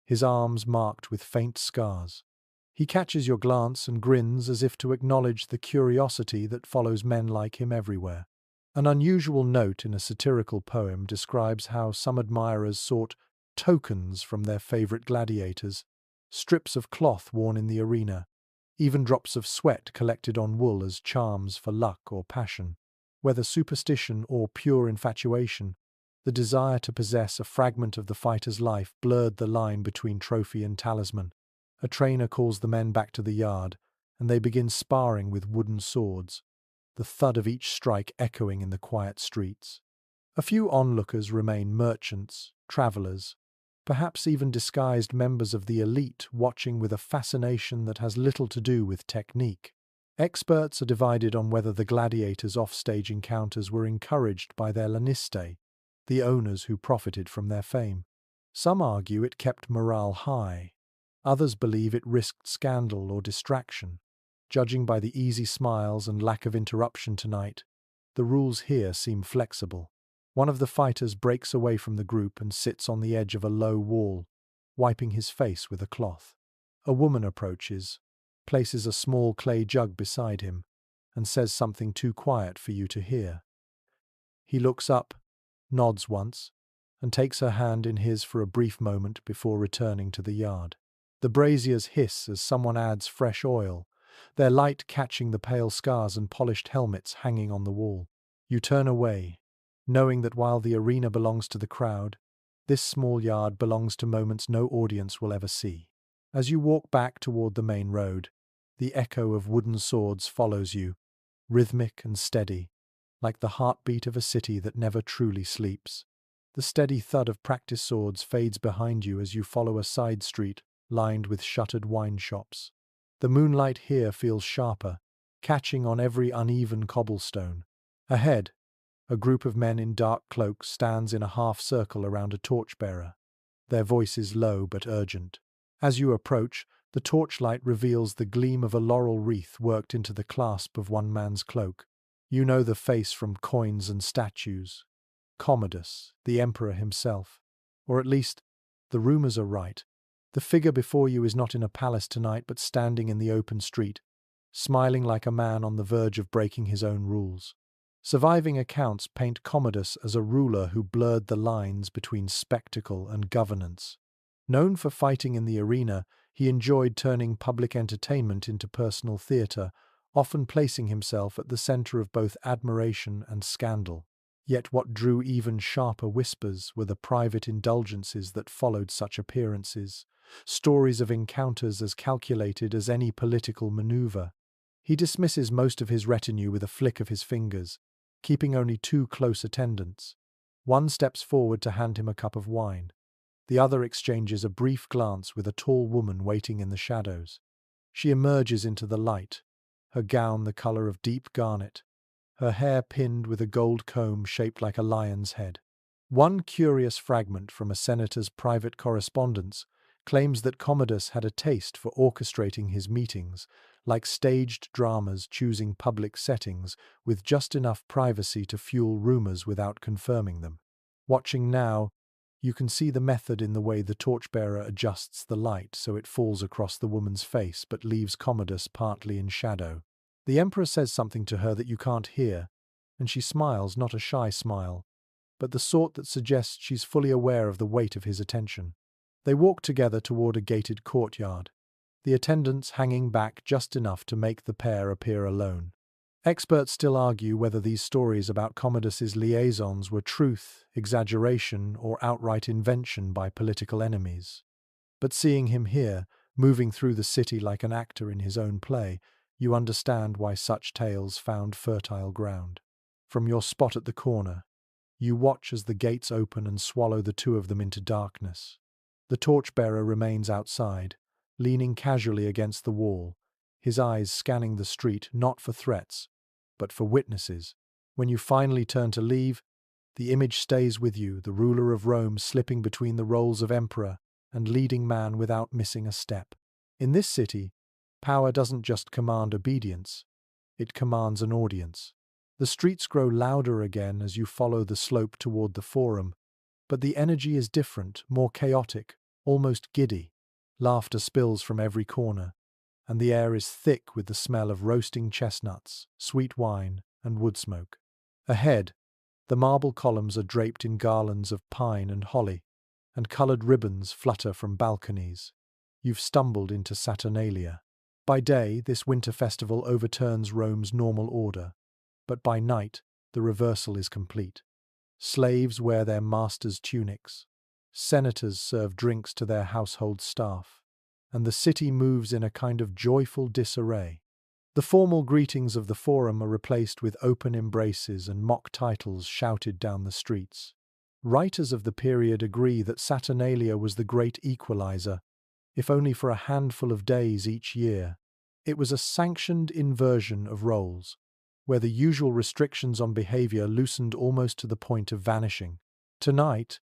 his arms marked with faint scars. He catches your glance and grins as if to acknowledge the curiosity that follows men like him everywhere. An unusual note in a satirical poem describes how some admirers sought tokens from their favorite gladiators, strips of cloth worn in the arena, even drops of sweat collected on wool as charms for luck or passion. Whether superstition or pure infatuation, the desire to possess a fragment of the fighter's life blurred the line between trophy and talisman. A trainer calls the men back to the yard, and they begin sparring with wooden swords, the thud of each strike echoing in the quiet streets. A few onlookers remain merchants, travelers, perhaps even disguised members of the elite watching with a fascination that has little to do with technique. Experts are divided on whether the gladiators' offstage encounters were encouraged by their laniste, the owners who profited from their fame. Some argue it kept morale high. Others believe it risked scandal or distraction. Judging by the easy smiles and lack of interruption tonight, the rules here seem flexible. One of the fighters breaks away from the group and sits on the edge of a low wall, wiping his face with a cloth. A woman approaches, places a small clay jug beside him, and says something too quiet for you to hear. He looks up, nods once, and takes her hand in his for a brief moment before returning to the yard. The braziers hiss as someone adds fresh oil, their light catching the pale scars and polished helmets hanging on the wall. You turn away, knowing that while the arena belongs to the crowd, this small yard belongs to moments no audience will ever see. As you walk back toward the main road, the echo of wooden swords follows you, rhythmic and steady, like the heartbeat of a city that never truly sleeps. The steady thud of practice swords fades behind you as you follow a side street lined with shuttered wine shops. The moonlight here feels sharper, catching on every uneven cobblestone. Ahead, a group of men in dark cloaks stands in a half-circle around a torchbearer, their voices low but urgent. As you approach, the torchlight reveals the gleam of a laurel wreath worked into the clasp of one man's cloak. You know the face from coins and statues. Commodus, the emperor himself. Or at least, the rumors are right. The figure before you is not in a palace tonight but standing in the open street, smiling like a man on the verge of breaking his own rules. Surviving accounts paint Commodus as a ruler who blurred the lines between spectacle and governance. Known for fighting in the arena, he enjoyed turning public entertainment into personal theatre, often placing himself at the center of both admiration and scandal. Yet what drew even sharper whispers were the private indulgences that followed such appearances, stories of encounters as calculated as any political maneuver. He dismisses most of his retinue with a flick of his fingers, keeping only two close attendants. One steps forward to hand him a cup of wine. The other exchanges a brief glance with a tall woman waiting in the shadows. She emerges into the light, her gown the color of deep garnet, her hair pinned with a gold comb shaped like a lion's head. One curious fragment from a senator's private correspondence claims that Commodus had a taste for orchestrating his meetings, like staged dramas choosing public settings with just enough privacy to fuel rumors without confirming them. Watching now, you can see the method in the way the torchbearer adjusts the light so it falls across the woman's face but leaves Commodus partly in shadow. The emperor says something to her that you can't hear, and she smiles, not a shy smile, but the sort that suggests she's fully aware of the weight of his attention. They walk together toward a gated courtyard, the attendants hanging back just enough to make the pair appear alone. Experts still argue whether these stories about Commodus's liaisons were truth, exaggeration, or outright invention by political enemies. But seeing him here, moving through the city like an actor in his own play, you understand why such tales found fertile ground. From your spot at the corner, you watch as the gates open and swallow the two of them into darkness. The torchbearer remains outside, leaning casually against the wall, his eyes scanning the street not for threats, but for witnesses. When you finally turn to leave, the image stays with you, the ruler of Rome slipping between the roles of emperor and leading man without missing a step. In this city, power doesn't just command obedience, it commands an audience. The streets grow louder again as you follow the slope toward the Forum, but the energy is different, more chaotic, almost giddy. Laughter spills from every corner, and the air is thick with the smell of roasting chestnuts, sweet wine, and wood smoke. Ahead, the marble columns are draped in garlands of pine and holly, and colored ribbons flutter from balconies. You've stumbled into Saturnalia. By day, this winter festival overturns Rome's normal order, but by night, the reversal is complete. Slaves wear their masters' tunics, senators serve drinks to their household staff, and the city moves in a kind of joyful disarray. The formal greetings of the Forum are replaced with open embraces and mock titles shouted down the streets. Writers of the period agree that Saturnalia was the great equalizer, if only for a handful of days each year. It was a sanctioned inversion of roles, where the usual restrictions on behavior loosened almost to the point of vanishing. Tonight,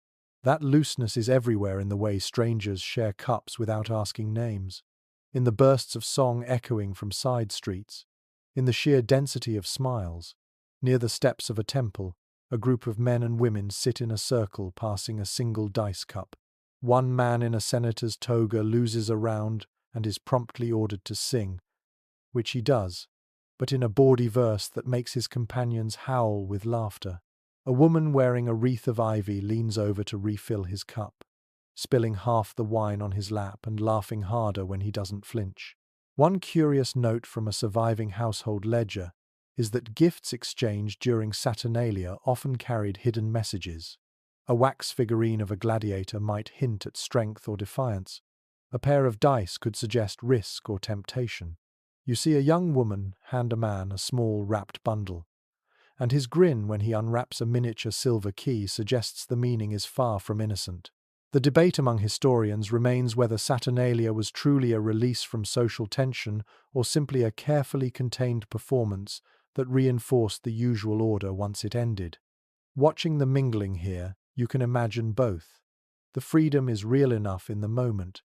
that looseness is everywhere in the way strangers share cups without asking names, in the bursts of song echoing from side streets, in the sheer density of smiles. Near the steps of a temple, a group of men and women sit in a circle passing a single dice cup. One man in a senator's toga loses a round and is promptly ordered to sing, which he does, but in a bawdy verse that makes his companions howl with laughter. A woman wearing a wreath of ivy leans over to refill his cup, spilling half the wine on his lap and laughing harder when he doesn't flinch. One curious note from a surviving household ledger is that gifts exchanged during Saturnalia often carried hidden messages. A wax figurine of a gladiator might hint at strength or defiance. A pair of dice could suggest risk or temptation. You see a young woman hand a man a small wrapped bundle, and his grin when he unwraps a miniature silver key suggests the meaning is far from innocent. The debate among historians remains whether Saturnalia was truly a release from social tension or simply a carefully contained performance that reinforced the usual order once it ended. Watching the mingling here, you can imagine both. The freedom is real enough in the moment,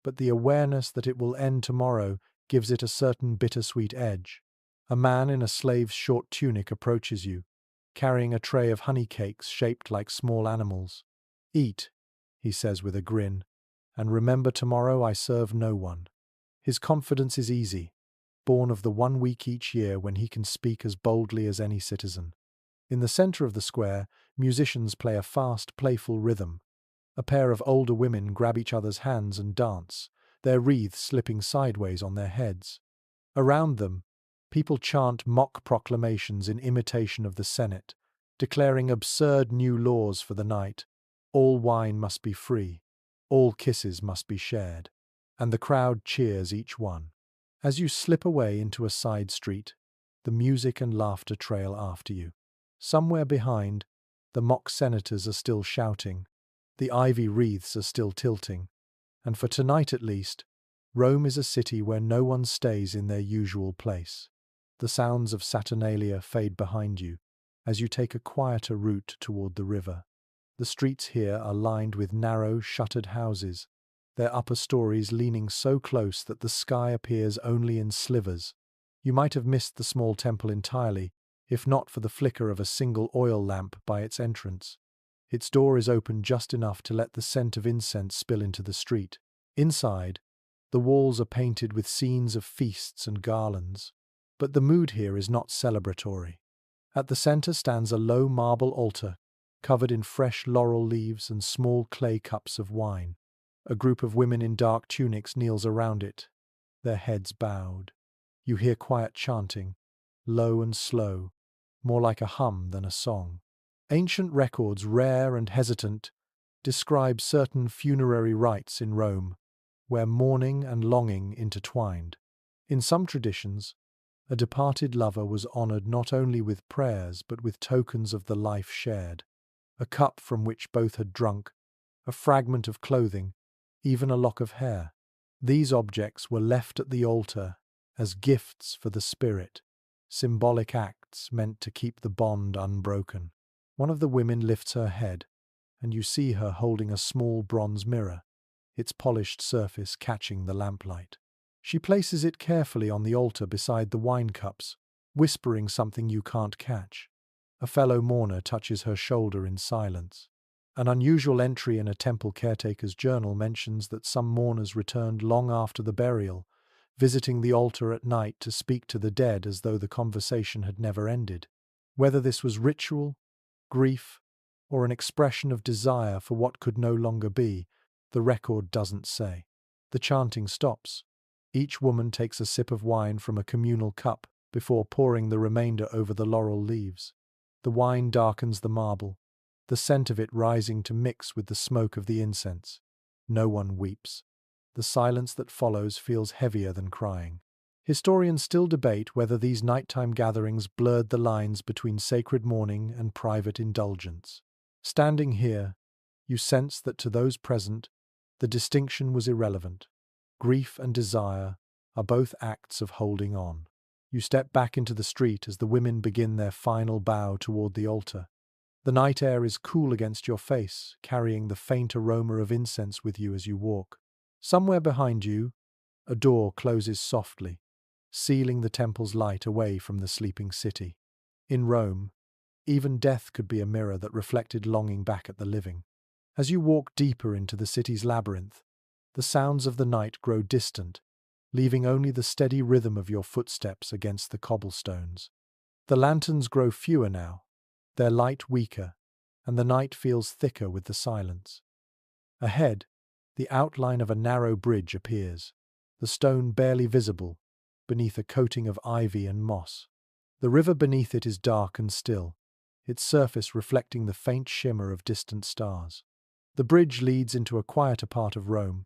but the awareness that it will end tomorrow gives it a certain bittersweet edge. A man in a slave's short tunic approaches you, carrying a tray of honey cakes shaped like small animals. "Eat," he says with a grin, "and remember tomorrow I serve no one." His confidence is easy, born of the 1 week each year when he can speak as boldly as any citizen. In the center of the square, musicians play a fast, playful rhythm. A pair of older women grab each other's hands and dance, their wreaths slipping sideways on their heads. Around them, People chant mock proclamations in imitation of the Senate, declaring absurd new laws for the night. All wine must be free, all kisses must be shared, and the crowd cheers each one. As you slip away into a side street, the music and laughter trail after you. Somewhere behind, the mock senators are still shouting, the ivy wreaths are still tilting, and for tonight at least, Rome is a city where no one stays in their usual place. The sounds of Saturnalia fade behind you as you take a quieter route toward the river. The streets here are lined with narrow, shuttered houses, their upper stories leaning so close that the sky appears only in slivers. You might have missed the small temple entirely, if not for the flicker of a single oil lamp by its entrance. Its door is open just enough to let the scent of incense spill into the street. Inside, the walls are painted with scenes of feasts and garlands. But the mood here is not celebratory. At the center stands a low marble altar, covered in fresh laurel leaves and small clay cups of wine. A group of women in dark tunics kneels around it, their heads bowed. You hear quiet chanting, low and slow, more like a hum than a song. Ancient records, rare and hesitant, describe certain funerary rites in Rome, where mourning and longing intertwined. In some traditions, a departed lover was honored not only with prayers but with tokens of the life shared. A cup from which both had drunk, a fragment of clothing, even a lock of hair. These objects were left at the altar as gifts for the spirit, symbolic acts meant to keep the bond unbroken. One of the women lifts her head, and you see her holding a small bronze mirror, its polished surface catching the lamplight. She places it carefully on the altar beside the wine cups, whispering something you can't catch. A fellow mourner touches her shoulder in silence. An unusual entry in a temple caretaker's journal mentions that some mourners returned long after the burial, visiting the altar at night to speak to the dead as though the conversation had never ended. Whether this was ritual, grief, or an expression of desire for what could no longer be, the record doesn't say. The chanting stops. Each woman takes a sip of wine from a communal cup before pouring the remainder over the laurel leaves. The wine darkens the marble, the scent of it rising to mix with the smoke of the incense. No one weeps. The silence that follows feels heavier than crying. Historians still debate whether these nighttime gatherings blurred the lines between sacred mourning and private indulgence. Standing here, you sense that to those present, the distinction was irrelevant. Grief and desire are both acts of holding on. You step back into the street as the women begin their final bow toward the altar. The night air is cool against your face, carrying the faint aroma of incense with you as you walk. Somewhere behind you, a door closes softly, sealing the temple's light away from the sleeping city. In Rome, even death could be a mirror that reflected longing back at the living. As you walk deeper into the city's labyrinth, the sounds of the night grow distant, leaving only the steady rhythm of your footsteps against the cobblestones. The lanterns grow fewer now, their light weaker, and the night feels thicker with the silence. Ahead, the outline of a narrow bridge appears, the stone barely visible, beneath a coating of ivy and moss. The river beneath it is dark and still, its surface reflecting the faint shimmer of distant stars. The bridge leads into a quieter part of Rome,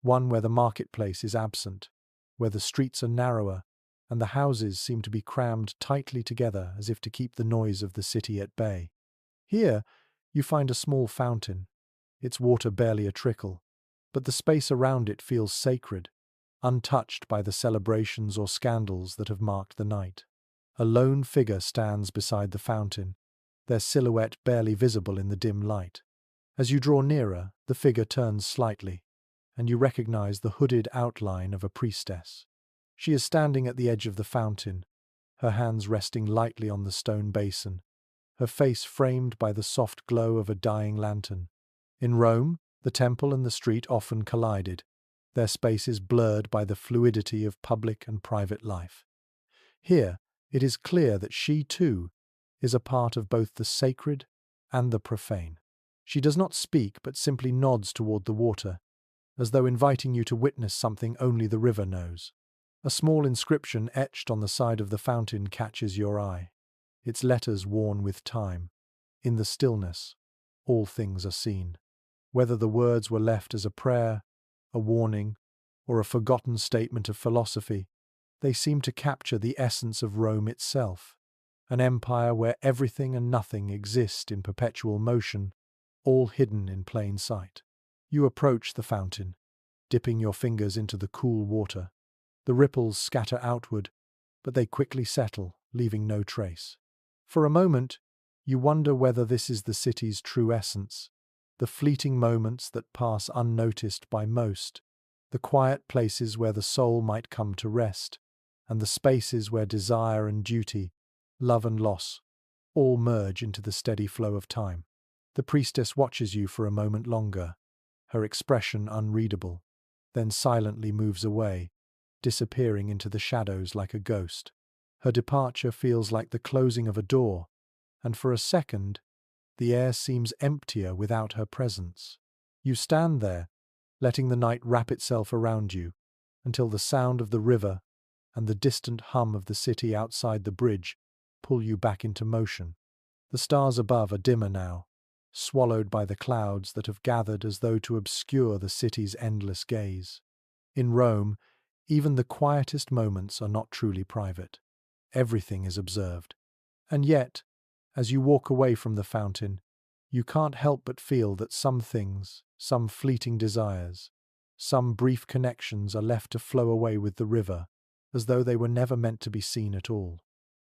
one where the marketplace is absent, where the streets are narrower and the houses seem to be crammed tightly together as if to keep the noise of the city at bay. Here, you find a small fountain, its water barely a trickle, but the space around it feels sacred, untouched by the celebrations or scandals that have marked the night. A lone figure stands beside the fountain, their silhouette barely visible in the dim light. As you draw nearer, the figure turns slightly, and you recognize the hooded outline of a priestess. She is standing at the edge of the fountain, her hands resting lightly on the stone basin, her face framed by the soft glow of a dying lantern. In Rome, the temple and the street often collided, their spaces blurred by the fluidity of public and private life. Here, it is clear that she, too, is a part of both the sacred and the profane. She does not speak but simply nods toward the water, as though inviting you to witness something only the river knows. A small inscription etched on the side of the fountain catches your eye, its letters worn with time. In the stillness, all things are seen. Whether the words were left as a prayer, a warning, or a forgotten statement of philosophy, they seem to capture the essence of Rome itself, an empire where everything and nothing exist in perpetual motion, all hidden in plain sight. You approach the fountain, dipping your fingers into the cool water. The ripples scatter outward, but they quickly settle, leaving no trace. For a moment, you wonder whether this is the city's true essence, the fleeting moments that pass unnoticed by most, the quiet places where the soul might come to rest, and the spaces where desire and duty, love and loss, all merge into the steady flow of time. The priestess watches you for a moment longer, her expression unreadable, then silently moves away, disappearing into the shadows like a ghost. Her departure feels like the closing of a door, and for a second, the air seems emptier without her presence. You stand there, letting the night wrap itself around you, until the sound of the river and the distant hum of the city outside the bridge pull you back into motion. The stars above are dimmer now, swallowed by the clouds that have gathered as though to obscure the city's endless gaze. In Rome, even the quietest moments are not truly private. Everything is observed. And yet, as you walk away from the fountain, you can't help but feel that some things, some fleeting desires, some brief connections are left to flow away with the river, as though they were never meant to be seen at all.